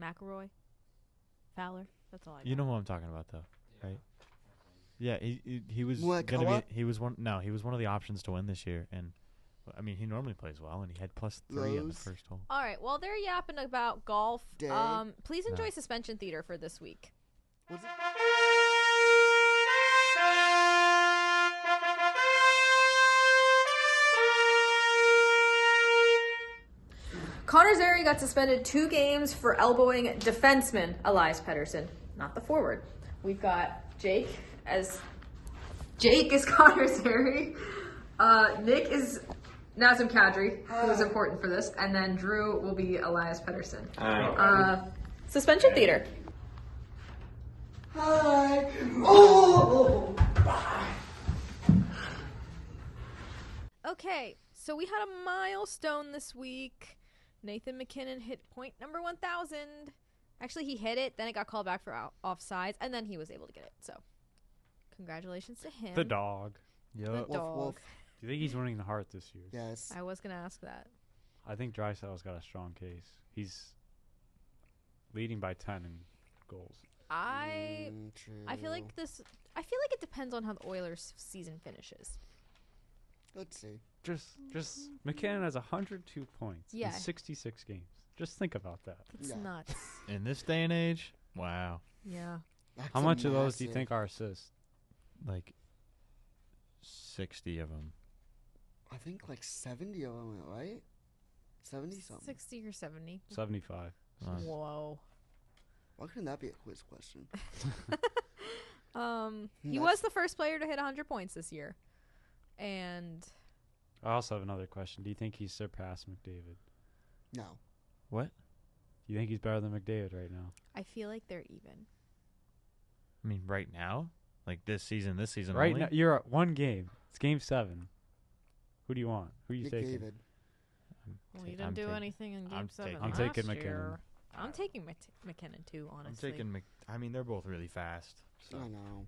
McElroy, Fowler. That's all I got. You know who I'm talking about, though, right? Yeah, he was What, gonna Kawa? be. He was one. No, he was one of the options to win this year, and I mean, he normally plays well, and he had +3 on the Rose? first hole. All right. Well, they're yapping about golf. Day. Please enjoy No. Suspension Theater for this week. Was it? Connor Zary got suspended 2 games for elbowing defenseman Elias Pettersson, not the forward. We've got Jake is Connor Zary. Nick is Nazem Kadri, who is important for this, and then Drew will be Elias Pettersson. Suspension Theater. Hi. Oh. Okay, so we had a milestone this week. Nathan McKinnon hit point number 1,000. Actually, he hit it, then it got called back for offsides, and then he was able to get it. So, congratulations to him. The dog. The Yep. Woof, dog. woof. Do you think he's winning the Hart this year? Yes. I was going to ask that. I think Draisaitl's got a strong case. He's leading by 10 in goals. I True. feel like it depends on how the Oilers season finishes. Let's see. Just McKinnon has 102 points Yeah. in 66 games. Just think about that. It's Yeah. nuts. In this day and age, wow. Yeah. That's How a much of those do you massive- think are assists? Like 60 of them. I think like 70 of them, right? 70 something. 60 or 70. 75. Whoa. Why couldn't that be a quiz question? He That's- was the first player to hit 100 points this year. And I also have another question. Do you think he's surpassed McDavid? No. What? Do you think he's better than McDavid right now? I feel like they're even. I mean, right now, like this season Right only? now, you're at one game. It's game 7. Who do you want? Who are you taking? McDavid. Well, you I'm didn't do taking- anything in Game I'm 7 taking- I'm last taking year. McKinnon. I'm taking McKinnon too, honestly. I'm taking. I mean, they're both really fast. So. I know.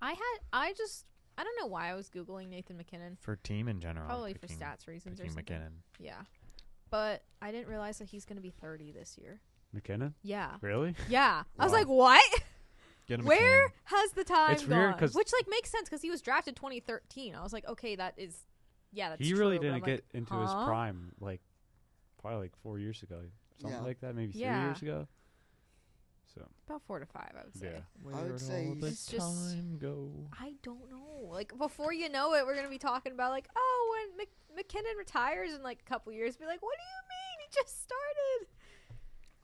I don't know why I was Googling Nathan McKinnon. For team in general. Probably I'm for picking- stats reasons or picking something. McKinnon. Yeah. But I didn't realize that he's going to be 30 this year. McKinnon? Yeah. Really? Yeah. I was Wow. like, what? Get him Where has the time It's gone? weird 'cause- Which, like, makes sense because he was drafted 2013. I was like, okay, that is, yeah, that's He true. really but didn't I'm get like, into his huh? prime, like, probably like 4 years ago. Something Yeah. like that, maybe 3 Yeah. years ago. So, About 4 to 5, I would say. yeah. I would say all the it's just- time go? I don't know. Like, before you know it, we're going to be talking about, like, oh, when McKinnon retires in, like, a couple years, be like, what do you mean? He just started.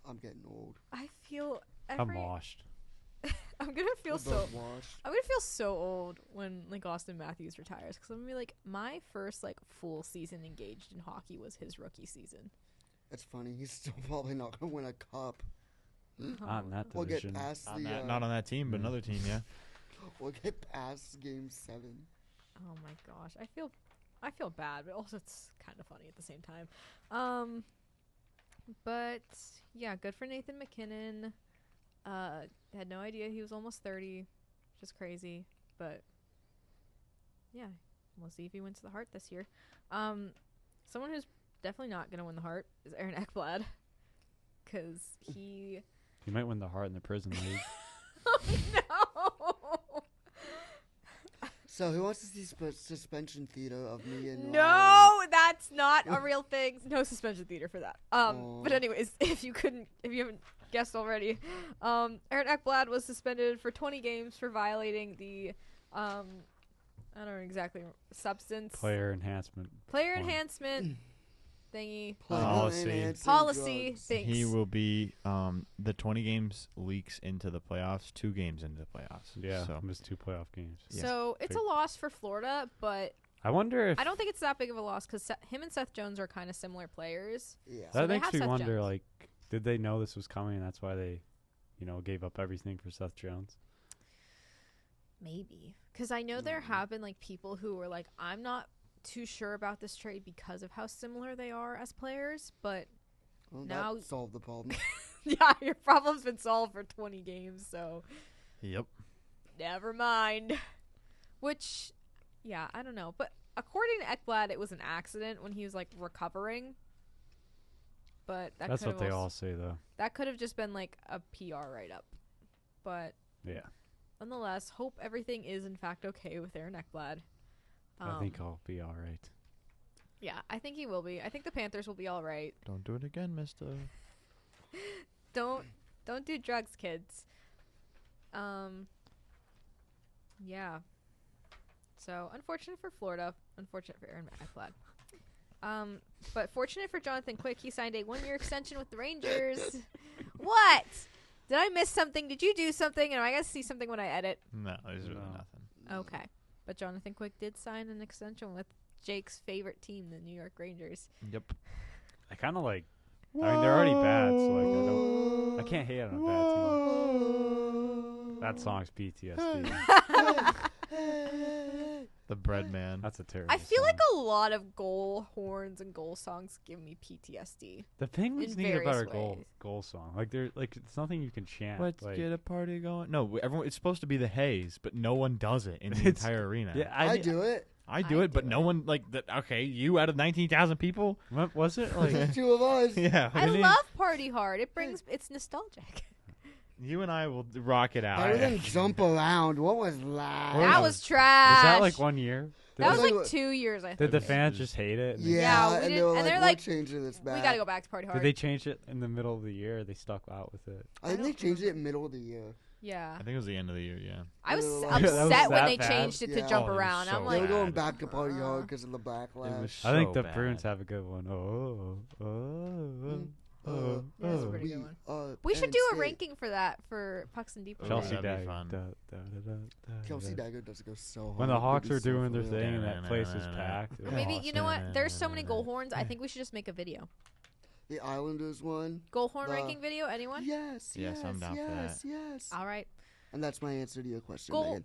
I'm getting old. I feel I'm every... washed. I'm going to feel We're so... both washed. I'm going to feel so old when, like, Austin Matthews retires. Because I'm going to be like, my first, like, full season engaged in hockey was his rookie season. It's funny. He's still probably not gonna win a cup. Not in that We'll get division. past Not, the. that, not on that team, but Mm. another team, yeah. We'll get past Game 7. Oh my gosh, I feel bad, but also it's kind of funny at the same time. But yeah, good for Nathan McKinnon. Had no idea he was almost 30, just crazy. But yeah, we'll see if he wins the Hart this year. Someone who's definitely not gonna win the Hart is Aaron Ekblad, because he. He might win the Hart in the prison league. Oh no! So who wants to see suspension theater of me and No, that's not a real thing. No suspension theater for that. Aw. But anyways, if you haven't guessed already, Aaron Ekblad was suspended for 20 games for violating the, I don't know exactly, substance Player enhancement. player one. enhancement thingy Policy. policy things. He will be the 20 games leaks into the playoffs, 2 games into the playoffs. Yeah, So missed 2 playoff games. Yes. So it's a loss for Florida, but I wonder if I don't think it's that big of a loss because him and Seth Jones are kind of similar players. Yeah. So that they makes have me Seth wonder. Jones. Like, did they know this was coming? And that's why they, gave up everything for Seth Jones. Maybe. Because I know there have been, like, people who were like, I'm not too sure about this trade because of how similar they are as players. But, Well, now- that solved the problem. yeah, your problem's been solved for 20 games, so Yep. never mind. Which, yeah, I don't know. But according to Ekblad, it was an accident when he was, like, recovering. But that That's could what have they also- all say, though. That could have just been, like, a PR write-up. But Yeah, nonetheless, hope everything is, in fact, okay with Aaron Ekblad. I think I'll be all right. Yeah, I think he will be. I think the Panthers will be all right. Don't do it again, mister. Don't do drugs, kids. Yeah. So unfortunate for Florida. Unfortunate for Aaron Ekblad. But fortunate for Jonathan Quick. He signed a 1-year extension with the Rangers. What? Did I miss something? Did you do something? And I gotta see something when I edit. No, there's really No. nothing. Okay. But Jonathan Quick did sign an extension with Jake's favorite team, the New York Rangers. Yep. I kind of like. I mean, they're already bad, so like I can't hate on a bad team. That song's PTSD. The bread man. That's a terrible. I feel like song. a lot of goal horns and goal songs give me PTSD. The Penguins in need a better various goal ways. goal song. Like they're like it's nothing you can chant. Let's like, get a party going. No, everyone. It's supposed to be the Haze, but no one does it in the It's- entire arena. Yeah, I do it. I do I it, but do no it. one like that. Okay, you out of 19,000 people. What was it like? There's 2 of us. Yeah, I Didn't he- love Party Hard. It's nostalgic. you and I will rock it out. Better than jump around. What was that? What That was- was trash. Was that like 1 year? Did, That was Like like what- 2 years, I think. did the fans just hate it? Yeah, Yeah, we and they didn't- were and like, they're we're like, changing this back. We gotta go back to Party Hard. Did they change it in the middle of the year? They stuck out with it. I think I they don't changed it middle of the year. Yeah. I think it was the end of the year. Yeah. I was That was upset when that they bad? changed it to Yeah. jump Oh, it was around. so I'm They like, were bad. going back to Party Hard Uh, because of the It backlash. was I think so the bad. Bruins have a good one. Yeah, it's a pretty good one. we should and do a skate. ranking for that for Pucks and Deep. Oh, Chelsea that'd be Dagger. fun. Chelsea Dagger does go so hard. When the It'd Hawks be are so doing their fun. thing and that place is packed. it Or was maybe awesome. you know what? There's so many goal horns. I think we should just make a video. The Islanders one. Goal horn The- ranking video. Anyone? Yes, Yes, yes, I'm down for yes, yes. All right. And that's my answer to your question, Goal Megan.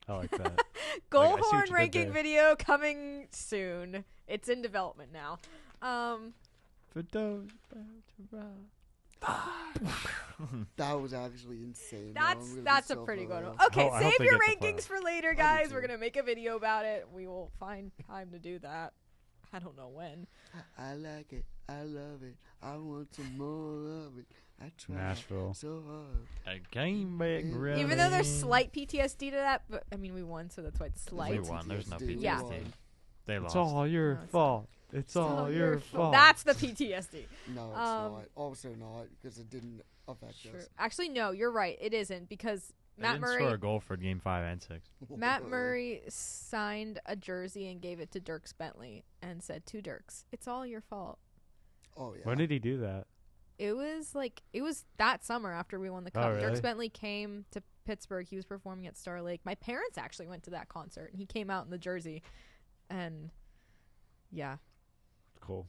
I like that. goal I see what horn you did ranking there. video coming soon. It's in development now. For those about to ride. That was actually insane. though. I'm gonna be That's a so pretty good proud. one. Okay, I hope save they your get the rankings for later, do guys. We're too. gonna make a video about it. We will find time to do that. I don't know when. I like it. I love it. I want some more of it. I try Nashville. so hard. I came back Even running. Even though there's slight PTSD to that, but I mean we won, so that's why it's We slight. won. There's no PTSD. PTSD. Yeah. They It's lost. all your No, it's fault. It's all your fault. That's the PTSD. No, it's Um, not. Also not, because it didn't affect Sure. us. Actually, no, you're right. It isn't because They Matt didn't Murray. score a goal for Game 5 and 6. Matt Murray signed a jersey and gave it to Dirks Bentley and said to Dirks, "It's all your fault." Oh, yeah. When did he do that? It was that summer after we won the Oh, cup. really? Dirks Bentley came to Pittsburgh. He was performing at Star Lake. My parents actually went to that concert, and he came out in the jersey, and yeah, Cool.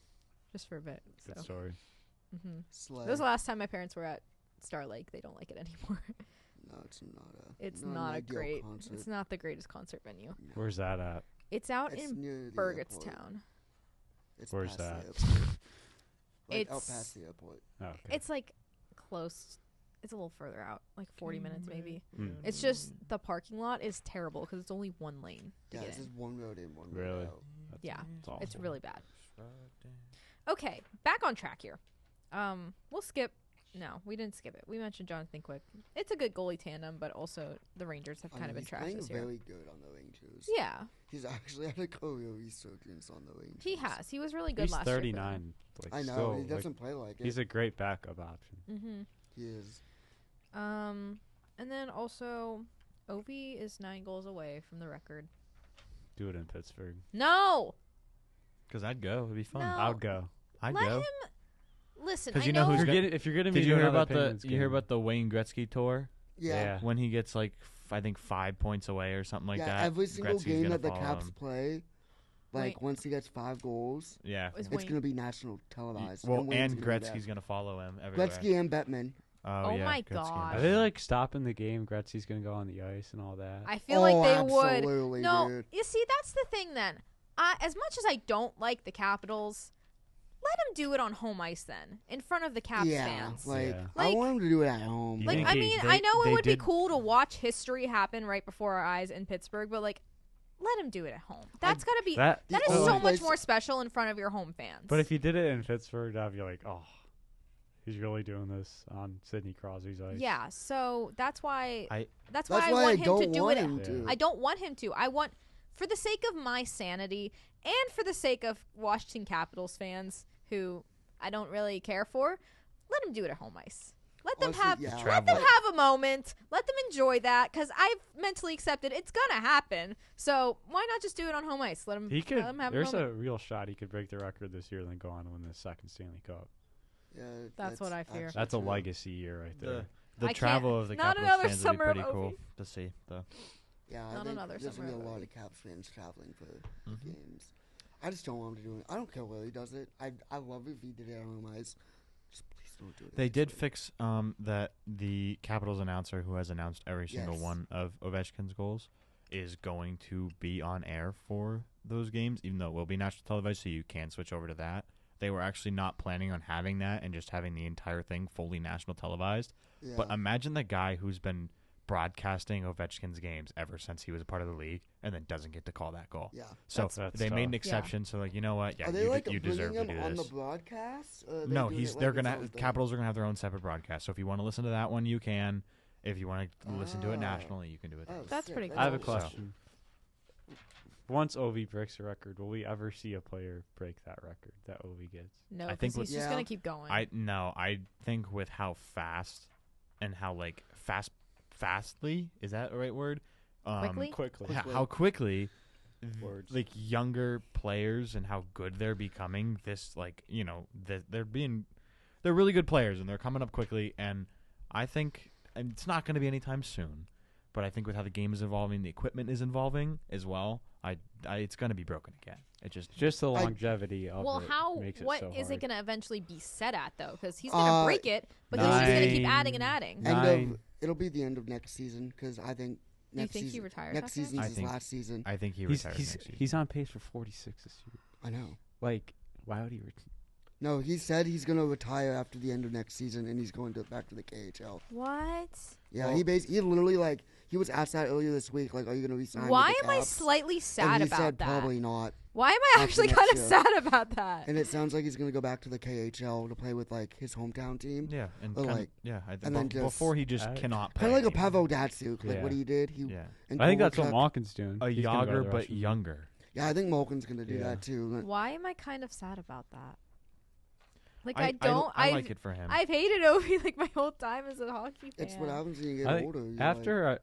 just for a bit. Good So, story. Slay. that was the last time my parents were at Star Lake. They don't like it anymore. No, it's not a. It's an not a ideal great. Concert. It's not the greatest concert venue. No. Where's that at? It's out It's in near the Burgettstown. It's Where's past the that? airport. Like out It's- past the airport. Oh, okay. It's like close. It's a little further out, like 40 minutes maybe. Mm. It's just the parking lot is terrible because it's only one lane to Yeah, get it's in. just one road in, one Really? road out. Yeah, It's awful. it's really bad. Okay, back on track here. We'll skip. No, we didn't skip it. We mentioned Jonathan Quick. It's a good goalie tandem, but also the Rangers have I kind mean, of been he's trash playing this year. very good on the Rangers. Yeah, He's actually had a career resurgence on the Rangers. he has. He was really good He's last 39. Like, I know. still, he like, doesn't play like it. he's a great backup option. year. Mm-hmm. He is. And then also, Ovi is 9 goals away from the record. Do it in Pittsburgh. No, Because I'd go. It'd be fun. No. I'll go. I'd let go. him. Listen, 'Cause I you know know. who's If you're gonna be Did you doing hear all that about the Penguins you hear game- about the Wayne Gretzky tour Yeah. when he gets like I think 5 points away or something like yeah, that? every single Gretzky's game gonna that the follow Caps him. play, like once he gets 5 goals, Yeah. is it's Wayne- gonna be national televised. Well, Wayne's and gonna do Gretzky's that. gonna follow him everywhere. Gretzky and Bettman. Oh yeah, my Gretzky and gosh. Are they like stopping the game? Gretzky's gonna go on the ice and all that. I feel like they would. absolutely, No, dude. you see, that's the thing. Then, as much as I don't like the Capitals, let them do it on home ice then, in front of the Caps Yeah, fans. like, Yeah. I Like- want him to do it at home. You Like, think I he- mean, they- I know it they would be did- cool to watch history happen right before our eyes in Pittsburgh, but like, let him do it at home. That's gotta be. that, That is the so only much place- more special in front of your home fans. but if you did it in Pittsburgh, I'd be like, oh, he's really doing this on Sidney Crosby's ice. yeah, so that's why. I- That's why That's I why want I him don't to do want it. him Yeah. to. I don't want him to. I want, for the sake of my sanity and for the sake of Washington Capitals fans who I don't really care for, let him do it at home ice. Let them Honestly, have yeah. let them have a moment. Let them enjoy that because I've mentally accepted it's gonna happen. So why not just do it on home ice? Let them. He could. Let them have There's a moment. a real shot he could break the record this year, then go on and win the second Stanley Cup. Yeah, That's what I fear. actually That's a true. legacy year right there. The I travel can't- of the not Capitals another fans would be summer of pretty cool Ovi. to see. Though. Yeah, I Not think another there's gonna be summer a of lot Ovi. of Caps fans traveling for Mhm. games. I just don't want him to do it. I don't care where he does it. I love if he did it on home ice. Just please don't do it. They in did Pittsburgh. fix that the Capitals announcer who has announced every single Yes. one of Ovechkin's goals is going to be on air for those games, even though it will be national televised, so you can switch over to that. They were actually not planning on having that and just having the entire thing fully national televised. Yeah. But imagine the guy who's been broadcasting Ovechkin's games ever since he was a part of the league and then doesn't get to call that goal. yeah. So That's they made an tough. exception. So like, you know what? Yeah, Are they you, like you deserve bringing to him do on this. the broadcast? Or are they No, doing he's it like they're its gonna own thing? Capitals are gonna have their own separate broadcast. So if you want to listen to that one, you can. If you want to listen to it Ah. nationally, you can do it. Oh, That's sick. pretty That's I have a cool. awesome. question. Once Ovi breaks a record, will we ever see a player break that record that Ovi gets? No, I think because he's just with- gonna Yeah. keep going. I think with how fast and how like fastly is that the right word? Quickly? Quickly. How quickly Words. like younger players and how good they're becoming. This like they're really good players and they're coming up quickly. And I think and it's not going to be anytime soon. But I think with how the game is evolving, the equipment is evolving as well. It's going to be broken again. It just the longevity of well, it how? makes it What so is hard. it gonna eventually be set at though? Because he's gonna break it, but then he's just gonna keep adding and adding. Nine. End of, it'll be the end of next season because I think Do you next think he season. retires? Next after? season's I his think- last season. I think he He's retires he's next season. he's on pace for 46 this year. I know. Like, Why would he? No, he said he's gonna retire after the end of next season, and he's going back to the KHL. What? Yeah, Well- he literally like he was asked that earlier this week. Like, are you gonna resign? Why with the am I Caps? slightly sad and he about said that? probably not. Why am I After actually next kind of year. sad about that? And it sounds like he's gonna go back to the KHL to play with like his hometown team. Yeah, and Or, kinda, like- I and then just- before he just I- cannot play. Kind of like a anymore. Pavel Datsyuk, like Yeah. what he did. He Yeah, and I think that's what Kovalchuk. Malkin's doing. a He's gonna go Yager the but Russian. younger. Yeah, I think Malkin's gonna do Yeah. that too. Why am I kind of sad about that? Like I I've like it for him. I've hated Ovi like my whole time as a hockey fan. It's what happens when you get I think older. you're After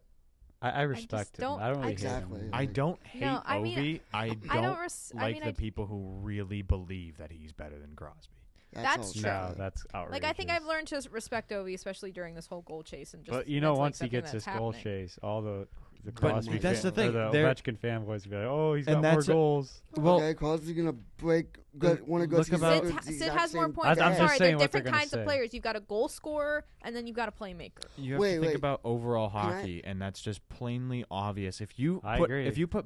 I respect him. don't- I don't really Exactly. hate him. I don't hate No, I mean, Ovi. I don't, I don't like mean, the people who really believe that he's better than Crosby. That's all true. No, that's outrageous. like I think I've learned to respect Ovi, especially during this whole goal chase and just. But you know, mentally once he accepting gets that's his goal happening. chase, all the But Crosby that's the fan- thing, or the they're- Ovechkin fanboys will be like, "Oh, he's And got more that's a- goals." Well, okay, Crosby's gonna break one of look Gretzky's about- records. the Sid exact has more same points. I'm I'm just sorry, saying they're what they're different gonna kinds of say. players. You've got a goal scorer and then you've got a playmaker. you have Wait, to think wait. about overall Can I- hockey, and that's just plainly obvious. If you I put agree. if you put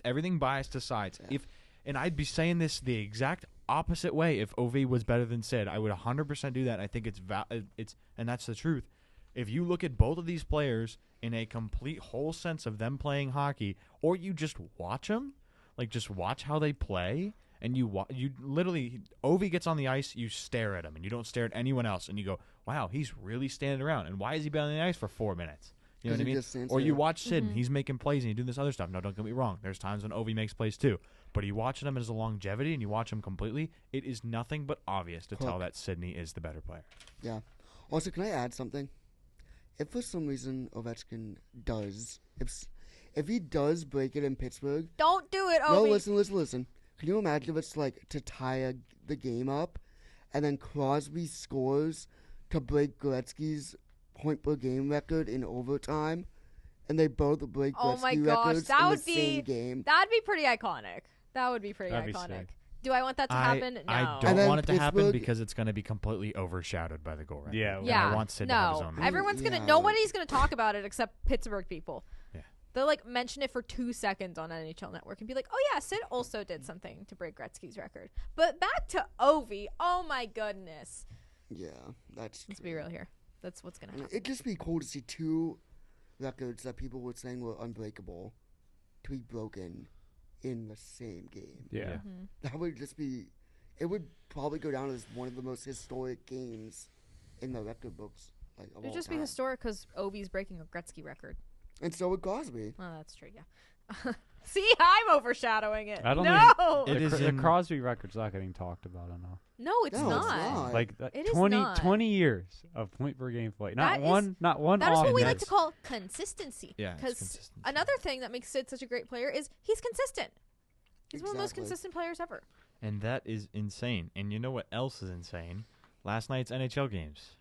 everything biased aside, Yeah. and I'd be saying this the exact opposite way. If Ovi was better than Sid, I would 100% do that. I think it's and that's the truth. If you look at both of these players in a complete whole sense of them playing hockey, or you just watch them, like just watch how they play, and you literally Ovi gets on the ice, you stare at him, and you don't stare at anyone else, and you go, "Wow, he's really standing around." And why has he been on the ice for 4 minutes? You know 'Cause what I he mean? just stands Or you there. watch Sid, Mhm. and he's making plays, and he's doing this other stuff. No, don't get me wrong. There's times when Ovi makes plays too. But you watch him as a longevity, and you watch him completely, it is nothing but obvious to tell Hook. that Sidney is the better player. Yeah. Also, can I add something? If for some reason Ovechkin does, if he does break it in Pittsburgh, Don't do it, no, Ovi. listen. Can you imagine if it's like to tie the game up, and then Crosby scores to break Gretzky's point per game record in overtime, and they both break Oh Gretzky my gosh, records that in would the be- same game? That'd be pretty iconic. That would be pretty That'd be iconic. sick. Do I want that to happen? No. I And don't then want it to happen Pittsburgh- because it's going to be completely overshadowed by the goal record. Yeah, And Yeah. I want Sid to have his No. own. Everyone's gonna. Yeah. Nobody's gonna talk about it except Pittsburgh people. Yeah. They'll like mention it for 2 seconds on NHL Network and be like, "Oh yeah, Sid also did something to break Gretzky's record." But back to Ovi. Oh my goodness. Yeah, that's. Let's be real here. That's what's gonna And happen. it'd just be cool to see two records that people were saying were unbreakable to be broken in the same game. Yeah. Mhm. That would just be. It would probably go down as one of the most historic games in the record books. Like, of It'd all just be time. historic because Ovi's breaking a Gretzky record. And so would Crosby. Oh, that's true. Yeah. See, I'm overshadowing it. I don't no, It is the in- Crosby record's not getting talked about enough. no, it's No, not. it's not. Like that It is 20 not. 20 years of point per game play. That Not is- one That is off. what we and like to that's- call consistency. Yeah, it's Because consistency. another thing that makes Sid such a great player is he's consistent. He's one of the most Exactly. consistent players ever. And that is insane. And you know what else is insane? Last night's NHL games.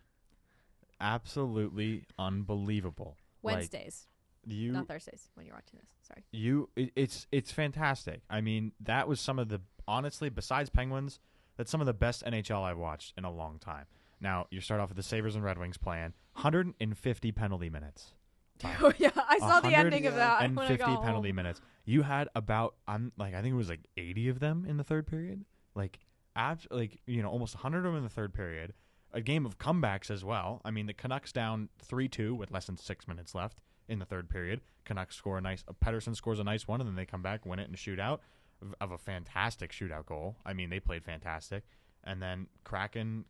Absolutely unbelievable. Wednesdays, You not Thursdays when you're watching this. Sorry. it's fantastic. I mean, that was some of the honestly, besides Penguins, that's some of the best NHL I've watched in a long time. Now, you start off with the Sabres and Red Wings playing 150 penalty minutes. Oh yeah, I saw the ending of that And when I 50 got penalty home. minutes. You had about I think it was like 80 of them in the third period. Like almost 100 of them in the third period. A game of comebacks as well. I mean, the Canucks down 3-2 with less than 6 minutes left in the third period. Canucks score a nice Pettersson scores a nice one, and then they come back, win it in a shootout of a fantastic shootout goal. I mean, they played fantastic. And then Kraken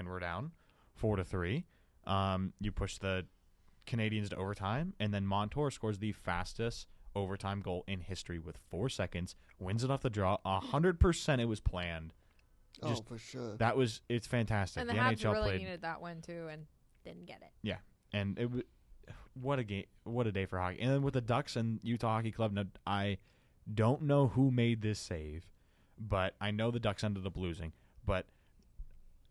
were down 4-3. You push the Canadians to overtime, and then Montour scores the fastest overtime goal in history with 4 seconds, wins it off the draw. 100% it was planned. Just- for sure. It's fantastic. And the the Habs NHL really played, needed that win too, and didn't get it. and it was what a game, what a day for hockey. And then with the Ducks and Utah Hockey Club, I don't know who made this save, but I know the Ducks ended up losing. But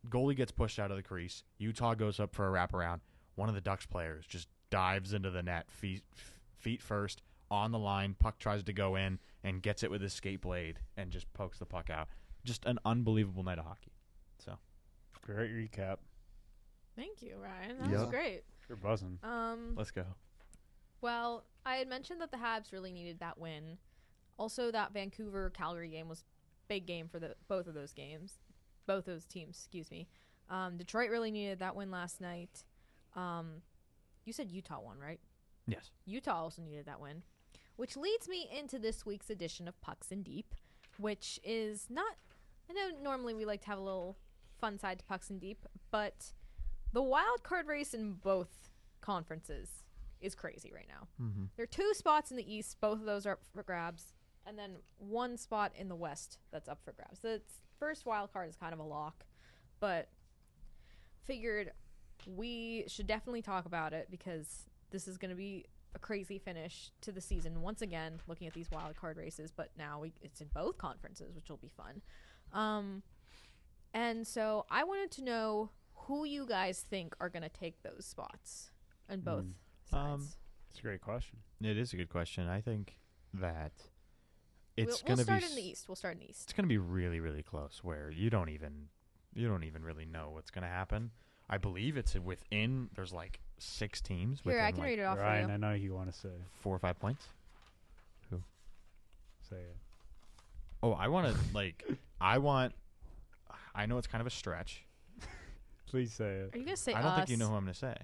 goalie gets pushed out of the crease. Utah goes up for a wraparound. One of the Ducks players just dives into the net, feet first, on the line. Puck tries to go in and gets it with his skate blade and just pokes the puck out. Just an unbelievable night of hockey. So Great recap. Thank you, Ryan. That Yeah. was great. You're buzzing. let's go. Well, I had mentioned that the Habs really needed that win. Also, that Vancouver-Calgary game was big game for both of those teams. Excuse me. Detroit really needed that win last night. You said Utah won, right? Yes. Utah also needed that win, which leads me into this week's edition of Pucks and Deep, which is not. I know normally we like to have a little fun side to Pucks and Deep, but the wild card race in both conferences is crazy right now. Mm-hmm. There are 2 spots in the East. Both of those are up for grabs. And then 1 spot in the West that's up for grabs. The first wild card is kind of a lock. But figured we should definitely talk about it because this is going to be a crazy finish to the season. Once again, looking at these wild card races. But now it's in both conferences, which will be fun. And so I wanted to know who you guys think are going to take those spots on both sides. It's a great question. It is a good question. I think that it's We'll going to start be in the East. We'll start in the East. It's going to be really, really close where you don't even really know what's going to happen. I believe it's within, there's like 6 teams. Here, I can like read it off Ryan, for I you. know you want to say. 4 or 5 points. Say it. Oh, I know it's kind of a stretch. Please say it. Are you going to say I don't us? think you know who I'm going to say.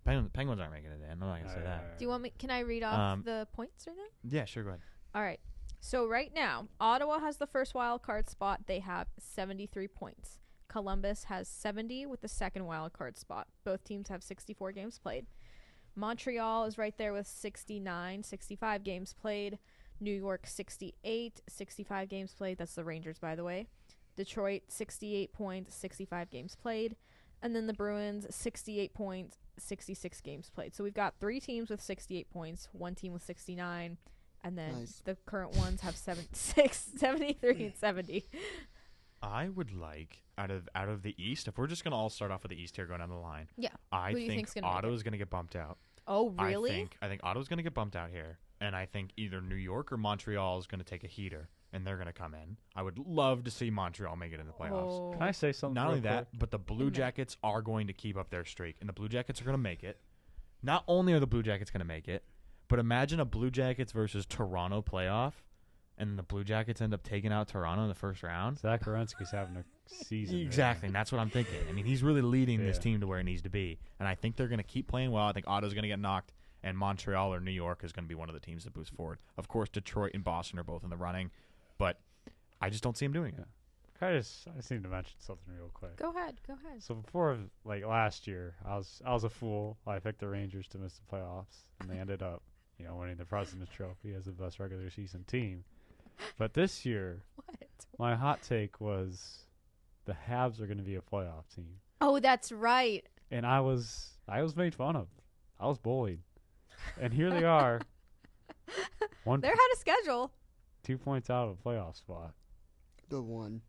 Penguins aren't making it in. I'm not going to say that. Do you want me? Can I read off the points right now? Yeah, sure, go ahead. All right. So right now, Ottawa has the first wild card spot. They have 73 points. Columbus has 70 with the second wild card spot. Both teams have 64 games played. Montreal is right there with 69, 65 games played. New York 68, 65 games played. That's the Rangers, by the way. Detroit 68 points, 65 games played. And then the Bruins 68 points, 66 games played. So we've got 3 teams with 68 points, 1 team with 69, and then the current ones have 73 and 70. I would like out of the East, if we're just going to all start off with the East here going down the line. Yeah. I Who do you think think's gonna make Ottawa's going to get bumped out. Oh, really? I think Ottawa's going to get bumped out here, and I think either New York or Montreal is going to take a heater, and they're going to come in. I would love to see Montreal make it in the playoffs. Oh. Can I say something? Not real only that, quick? but the Blue Jackets are going to keep up their streak, and the Blue Jackets are going to make it. Not only are the Blue Jackets going to make it, but imagine a Blue Jackets versus Toronto playoff, and the Blue Jackets end up taking out Toronto in the first round. Zach Werenski's having a season. Exactly, and that's what I'm thinking. I mean, he's really leading this Yeah. team to where it needs to be, and I think they're going to keep playing well. I think Ottawa's going to get knocked, and Montreal or New York is going to be one of the teams that boosts forward. Of course, Detroit and Boston are both in the running, but I just don't see them doing it. I just need to mention something real quick. Go ahead. So before, like last year, I was a fool. I picked the Rangers to miss the playoffs, and they ended up, winning the President's Trophy as the best regular season team. But this year, What? my hot take was the Habs are going to be a playoff team, Oh, that's right. and I was made fun of. I was bullied, and here they are. They're ahead of schedule. 2 points out of a playoff spot. The one.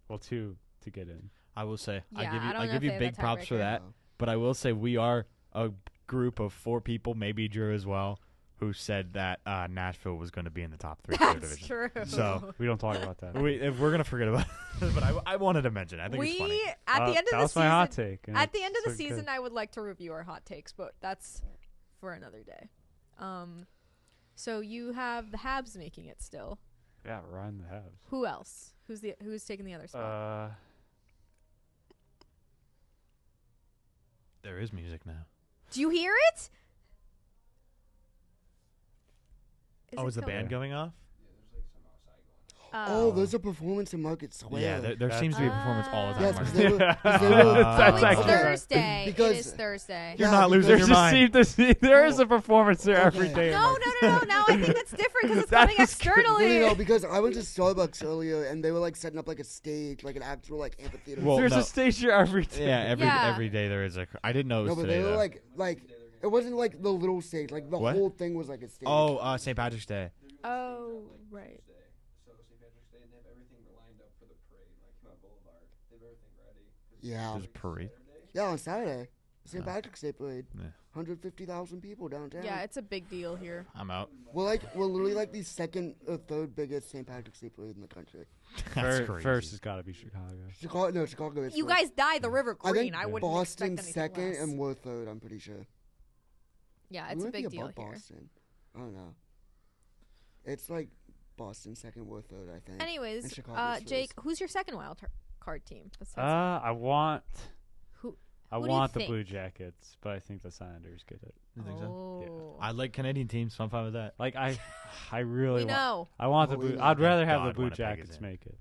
Well, 2 to get in. I will say, Yeah, I I don't know give if you they have big that props for tiebreaker. that. But I will say we are a group of 4 people, maybe Drew as well, who said that Nashville was going to be in the top 3 of their That's division. true. So We don't talk about that. if we're going to forget about it, but I wanted to mention it. I think it's funny. At the end of that the was season, my hot take. and at the end of the it's so season, good. I would like to review our hot takes, but that's for another day. So you have the Habs making it still. Yeah, Ryan the Habs. Who else? Who's taking the other spot? There is music now. Do you hear it? Is the band going off? Oh, there's a performance in Market Square. Yeah, there seems to be a performance all the time. Yes, Mark. 'cause they were. 'cause they That's were it's actually right. Thursday. Because- it is Thursday. You're Yeah, not losing because- your Just mind. seem to see there is a performance there every Okay. day. No. Now I think that's different because it's coming That's externally. No, because I went to Starbucks earlier and they were like setting up like a stage, like an actual like amphitheater. Well, There's no. a stage here every day. Yeah, Yeah. every day there is a. I didn't know it no, was but today they were though. like it wasn't like the little stage, like the What? whole thing was like a stage. Oh, St. Patrick's Day. Oh, right. So St. Patrick's Day, they have everything lined up for the parade, like Mount Boulevard. They have everything ready. Yeah. There's a parade. Yeah, on Saturday, St. Patrick's Day parade, Yeah. 150,000 people downtown. Yeah, it's a big deal here. I'm out. we're literally like the second or third biggest St. Patrick's Day parade in the country. That's crazy. First has got to be Chicago. Chicago is You first. guys dye the river I green. think I wouldn't Boston's expect anything second less. and we're third. I'm pretty sure. Yeah, We it's a might be big deal above here. Boston. I don't know. It's like Boston second or third, I think. Anyways, And Chicago's Jake, first. who's your second wild card team? I want Who I do you want the think? Blue Jackets, but I think the Senators get it. You think so? Oh. I like Canadian teams, so I'm fine with that. Like I We really want. know. I want the Oh, we Blue. know. I'd rather Thank have the God Blue Winnipeg is Jackets in. make it.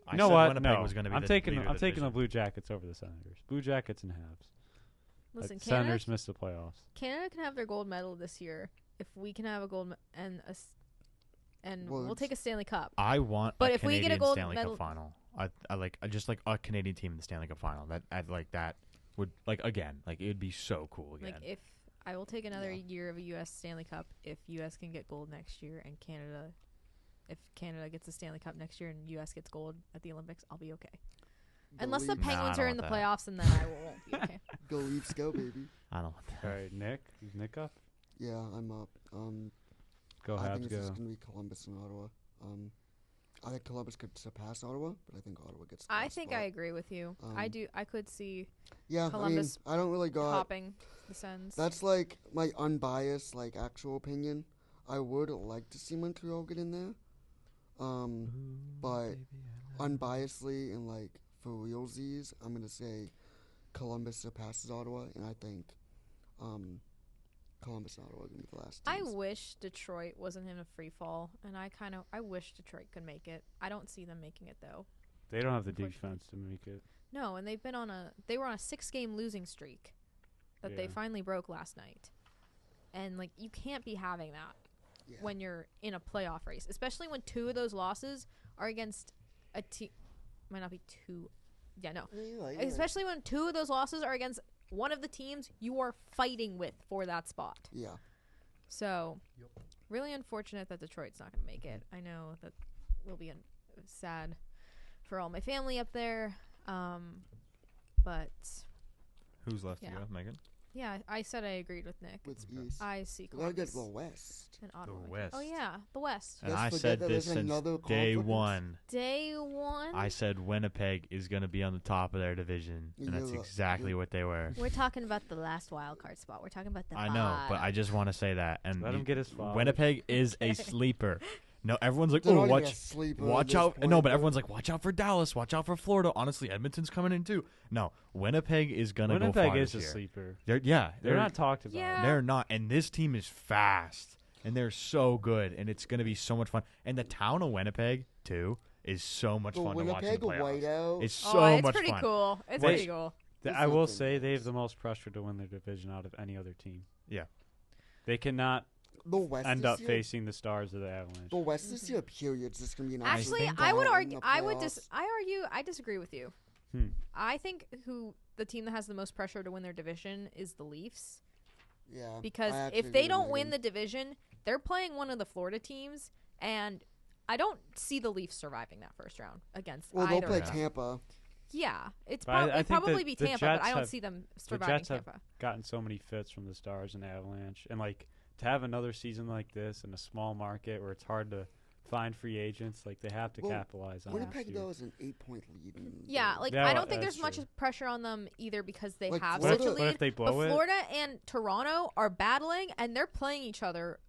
I You know said what? Winnipeg No, was gonna be I'm the taking leader I'm of the taking the division. Blue Jackets over the Senators. Blue Jackets and halves. Listen, Senators missed the playoffs. Canada can have their gold medal this year if we can have a gold and we'll Words. take a Stanley Cup. I want But a if we get a Canadian gold Stanley medal- Cup final. I just like a Canadian team in the Stanley Cup final. That would again it would be so cool again. Like if I will take another Yeah. year of a U.S. Stanley Cup if U.S. can get gold next year and if Canada gets the Stanley Cup next year and U.S. gets gold at the Olympics, I'll be okay. Go Unless the Leafs. Penguins I are don't in the want that. playoffs, and then I won't be okay. Go Leafs, go baby. I don't want that. All right, Nick. Is Nick up? Yeah, I'm up. Go I Habs. think it's just Go. gonna be Columbus and Ottawa. I think Columbus could surpass Ottawa, but I think Ottawa gets. The I last think spot. I agree with you. I Um, do. I could see Yeah, Columbus I don't really got. topping the Sens. That's like my unbiased, actual opinion. I would like to see Montreal get in there. But unbiasedly and for realsies, I'm gonna say Columbus surpasses Ottawa, and I think Columbus and Ottawa are gonna be the last I teams. wish Detroit wasn't in a free fall, and I wish Detroit could make it. I don't see them making it though. They don't have the Unfortunately. defense to make it. No, and they were on a 6-game losing streak that they Yeah. finally broke last night. And you can't be having that Yeah. when you're in a playoff race, especially when two of those losses are against a team. Might not be two. Yeah, no. Yeah, you're right. Especially when two of those losses are against one of the teams you are fighting with for that spot. Yeah. So, really unfortunate that Detroit's not going to make it. I know that will be sad for all my family up there. But Who's left Yeah. to go, Megan? yeah, I said I agreed with Nick. With Okay. East. I see We gotta get Columbus the West. and Ottawa. West. Oh yeah, the West. And Let's I forget said that this there's since another day conference. one. Day one. I said Winnipeg is going to be on the top of their division, and that's You're- exactly you're- what they were. We're talking about the last wild card spot. We're talking about the. I know, but I just want to say that. And Let him get his flowers. Winnipeg is a sleeper. No, everyone's like, They're oh, not even a watch sleeper at watch this out. point, No, but everyone's like, watch out for Dallas. Watch out for Florida. Honestly, Edmonton's coming in too. No, Winnipeg is going to go Winnipeg far is this a year. sleeper. They're They're not talked about. Yeah. They're not. And this team is fast. And they're so good. And it's going to be so much fun. And the town of Winnipeg, too, is so much The fun to watch in Winnipeg the playoffs. whiteout. It's Oh, so it's much pretty fun. cool. It's Wait. pretty cool. I will something. say they have the most pressure to win their division out of any other team. Yeah. They cannot The West end this up year, facing the Stars of the Avalanche. The West this year, period, is just gonna be an Actually, absolute I would battle in argue. the playoffs. I disagree with you. Hmm. I think the team that has the most pressure to win their division is the Leafs. Yeah, Because I actually if agree they with don't win Megan. the division, they're playing one of the Florida teams, and I don't see the Leafs surviving that first round against well, either. they'll play of them. Tampa. Yeah, it's But I it'd think probably the- be the Tampa, but Jets I don't have- see them The surviving Jets have Tampa. gotten so many fits from the Stars and Avalanche, and to have another season like this in a small market where it's hard to find free agents, they have to Well, capitalize on Winnipeg this though year. is an 8-point lead. Yeah, Yeah, I don't think that's there's much true. pressure on them either because they Like, have Florida- such a But if lead. they But blow it, Florida and Toronto are battling, and they're playing each other.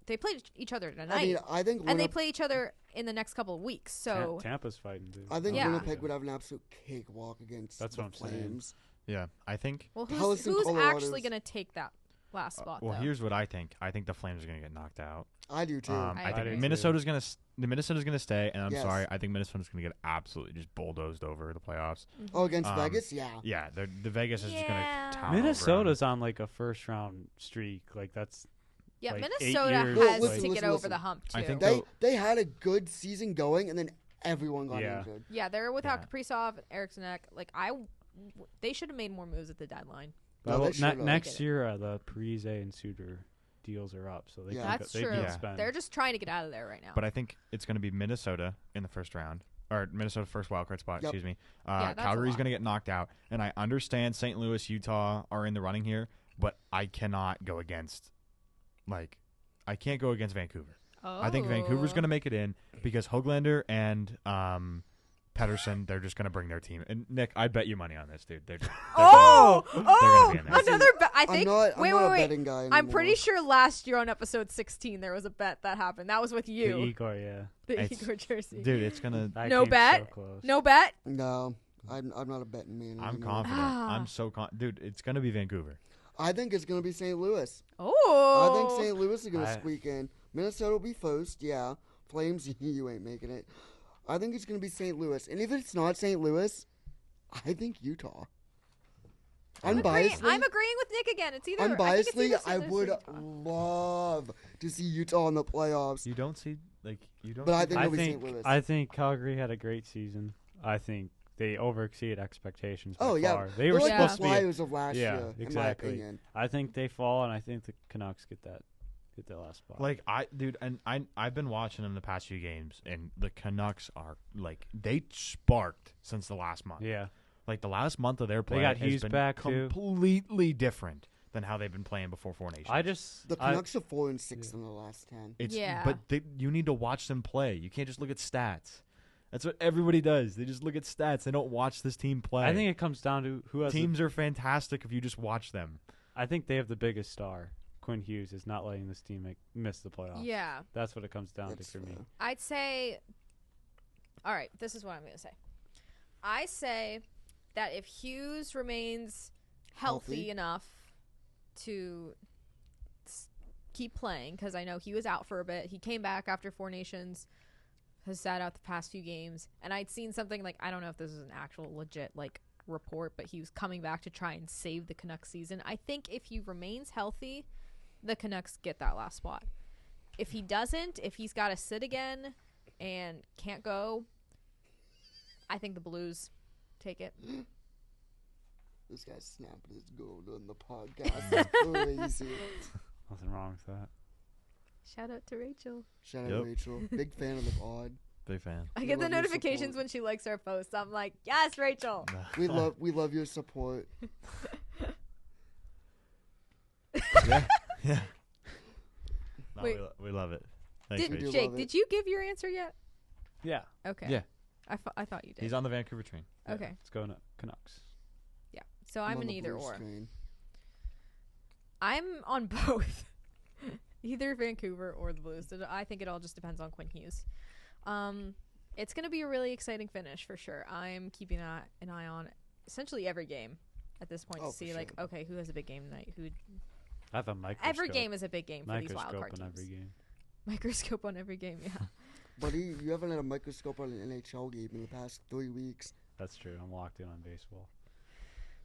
They played each other tonight, I mean, I think and they play each other in the next couple of weeks. So Tampa's fighting, dude. I think Yeah. Winnipeg would have an absolute cakewalk against That's the what I'm saying. Flames. Yeah, I think. well, Dallas and who's Colorado's- actually going to take that last spot? Well, though? here's what I think. I think the Flames are going to get knocked out. I do too. I I do think too. Minnesota's going to Minnesota's going to stay, and I'm Yes. sorry. I think Minnesota's going to get absolutely just bulldozed over the playoffs. Oh, against um, Vegas, yeah. Yeah, the Vegas is just going Yeah. to town over 'em. Minnesota's on a first round streak. That's Yeah, 8 Minnesota years, has Listen, to get listen, over listen. the hump too. I think They had a good season going, and then everyone got Yeah. injured. yeah, they're without Yeah. Kaprizov, Eriksson Ek. They should have made more moves at the deadline. No, they should've. next year the Parise and Suter deals are up, so they Yeah. can That's they true. can Yeah. spend. They're just trying to get out of there right now. But I think it's going to be Minnesota in the first round, or Minnesota first wildcard spot. Yep. Excuse me. Yeah, that's a Calgary's lot. going to get knocked out, and I understand St. Louis, Utah are in the running here, but I cannot go against, I can't go against Vancouver. I think Vancouver's going to make it in because Höglander and Pekka Pedersen, they're just going to bring their team. And Nick, I'd bet you money on this, dude. They're Oh, gonna be in there. another bet. I think. I'm wait, not a wait. betting guy anymore. I'm pretty sure last year on episode 16 there was a bet that happened. That was with The you. Igor, yeah. The It's- Igor jersey. Dude, it's going to. That No came bet? So close. No bet. No, I'm not a betting man I'm anymore. confident. Ah. I'm so dude, it's going to be Vancouver. I think it's going to be St. Louis. Oh. I think St. Louis is going to I- squeak in. Minnesota will be first, yeah. Flames, you ain't making it. I think it's going to be St. Louis. And if it's not St. Louis, I think Utah. I'm agreeing Unbiasedly, with Nick again. It's either. I think it's either unbiasedly, I St. Louis or would Utah. love to see Utah in the playoffs. You don't see, you don't But I see- think I it'll be think St. Louis. I think Calgary had a great season. I think they overexceeded expectations. By Oh, yeah. far. They They're were like supposed the to be. Flyers of last Yeah, year, in my exactly. opinion. I think they fall, and I think the Canucks get that last spot. Like I've been watching them the past few games, and the Canucks are like they sparked since the last month. yeah, Like the last month of their play got has Hughes been back, too. completely different than how they've been playing before Four Nations. The Canucks are 4-6 in the last 10. It's Yeah. but you need to watch them play. You can't just look at stats. That's what everybody does. They just look at stats. They don't watch this team play. I think it comes down to who has. teams are fantastic if you just watch them. I think they have the biggest star. Quinn Hughes is not letting this team miss the playoffs. Yeah. That's what it comes down That's to for me. fair. I'd say. All right, this is what I'm going to say. I say that if Hughes remains healthy Healthy? enough to keep playing, because I know he was out for a bit. He came back after Four Nations, has sat out the past few games, and I'd seen something like, I don't know if this is an actual legit like report, but he was coming back to try and save the Canucks season. I think if he remains healthy, the Canucks get that last spot. If he doesn't, if he's got to sit again and can't go, I think the Blues take it. This guy's snapping his gold on the podcast. That's crazy. Nothing wrong with that. Shout out to Rachel. Shout out Yep. Rachel. Big fan of the pod. Big fan. I We get the love your notifications support. when she likes our posts. I'm like, yes, Rachel. We love your support. yeah. Yeah. No, Wait. we love it. Thanks, Did Rachel. do Jake? love it. Did you give your answer yet? Yeah. Okay. Yeah. I thought you did. He's on the Vancouver train. Yeah, Okay. Let's go Canucks. Yeah. So I'm on an the either Blues or. train. I'm on both. Either Vancouver or the Blues. I think it all just depends on Quinn Hughes. It's going to be a really exciting finish for sure. I'm keeping an eye on essentially every game at this point Oh, to for see like, sure. okay, who has a big game tonight? Who I have a microscope. every game is a big game for these wild Microscope card on teams. every game. Microscope on every game, yeah. Buddy, you haven't had a microscope on an NHL game in the past 3 weeks. That's true. I'm locked in on baseball.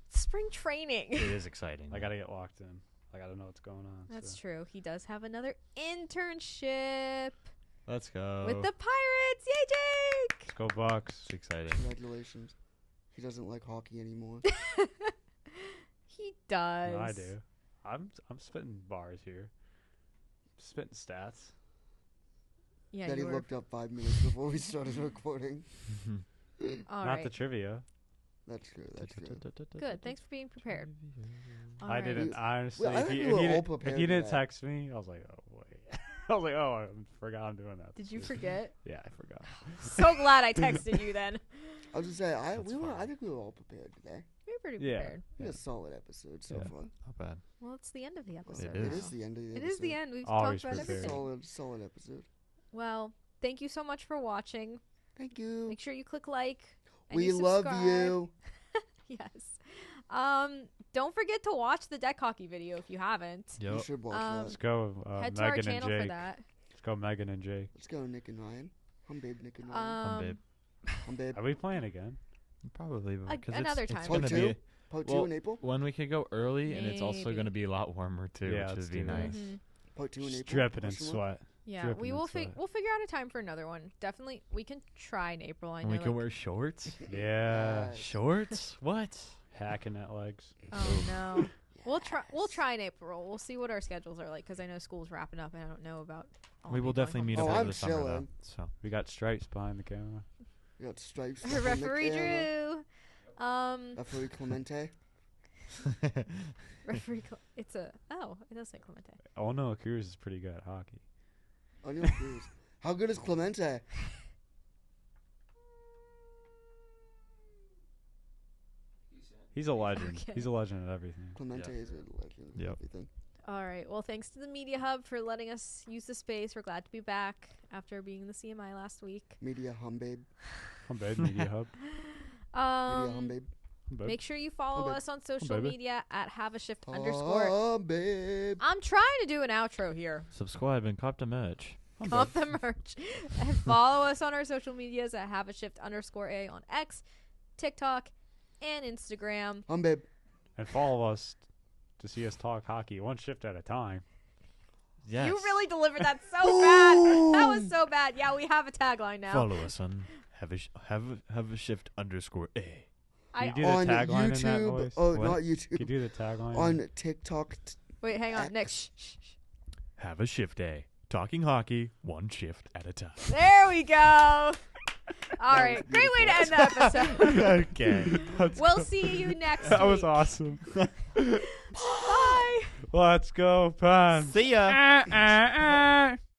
Spring training. It is exciting. I gotta get locked in. I gotta know what's going on. That's so. true. He does have another internship Let's go. with the Pirates. Yay, Jake! Let's go Bucks. It's exciting. Congratulations. He doesn't like hockey anymore. He does. No, I do. I'm spitting bars here. Spitting stats. Yeah, Daddy you were. looked up 5 minutes before we started recording. All Not right. the trivia. That's true. That's true. Good. Thanks for being prepared. All I right. didn't honestly. Well, I if think you, we if were you all didn't- prepared if you for didn't that. text me, I was like, oh wait. I was like, oh, I forgot I'm doing that. Did this you week. forget? Yeah, I forgot. So glad I texted you then. I was just saying, I fine. think we were all prepared today. We were pretty Yeah. prepared. We had a solid episode so Yeah. far. Not bad. Well, it's the end of the episode. It It is. is the end of the It episode. is the end. We've Always talked about prepared. everything. Solid episode. Well, thank you so much for watching. Thank you. Make sure you click like. And We you love subscribe. you. Yes. Don't forget to watch the deck hockey video if you haven't. You Yep. should watch Let's that. go, Head to our Megan and channel for Jake. that. Let's go, Megan and Jake. Let's go, Nick and Ryan. I'm Babe, Nick and Ryan. Um, babe. I'm Babe. Are we playing again? Probably because another it's time. going Part to two? be Part 2 well, in April? when we could go early, and it's also Maybe. going to be a lot warmer too, Yeah, which let's would be do that. nice. Mhm. Part 2 in April? Dripping in Question mark? sweat. Yeah, Dripping we in will. sweat. We'll figure out a time for another one. Definitely, we can try in April. I And know. we can like- wear shorts. Yeah. Yes. Shorts? What? Hacking at legs. Oh no. We'll try. We'll try in April. We'll see what our schedules are like because I know school's wrapping up and I don't know about. all We the will people definitely on meet Oh, up over I'm the summer though. chilling. So We got stripes behind the camera. We got stripes. campus. up on the Referee camera. Drew. Referee Clemente. Referee. It's a. Oh, it does say Clemente. Oh no, Cruz is pretty good at hockey. Oh, no, Cruz. How good is Clemente? He's a legend. Okay. He's a legend at everything. Clemente Yep. is a legend. Yep. Everything. All right. Well, thanks to the Media Hub for letting us use the space. We're glad to be back after being in the CMI last week. Media hum babe. I'm bad, Media Hub. Media hum babe. Make sure you follow babe. us on social baby. media at @haveashift_. Hum babe. I'm trying to do an outro here. Subscribe and cop the merch. Cop the merch. And follow us on our social medias at @haveashift_A on X, TikTok, and Instagram. Hum babe. And follow us to see us talk hockey one shift at a time. Yes. You really delivered that so bad. That was so bad. Yeah, we have a tagline now. Follow us on have a shift _A. Can you I do the On tagline in that YouTube. voice? Oh, What? not Can you YouTube. do the tagline? On TikTok. Wait, hang on, X. Nick. Shh. Have a shift A. Talking hockey one shift at a time. There we go. All right, was great way to end the episode. Okay. We'll see you next That was week. awesome. Bye. Let's go, Pens. See ya.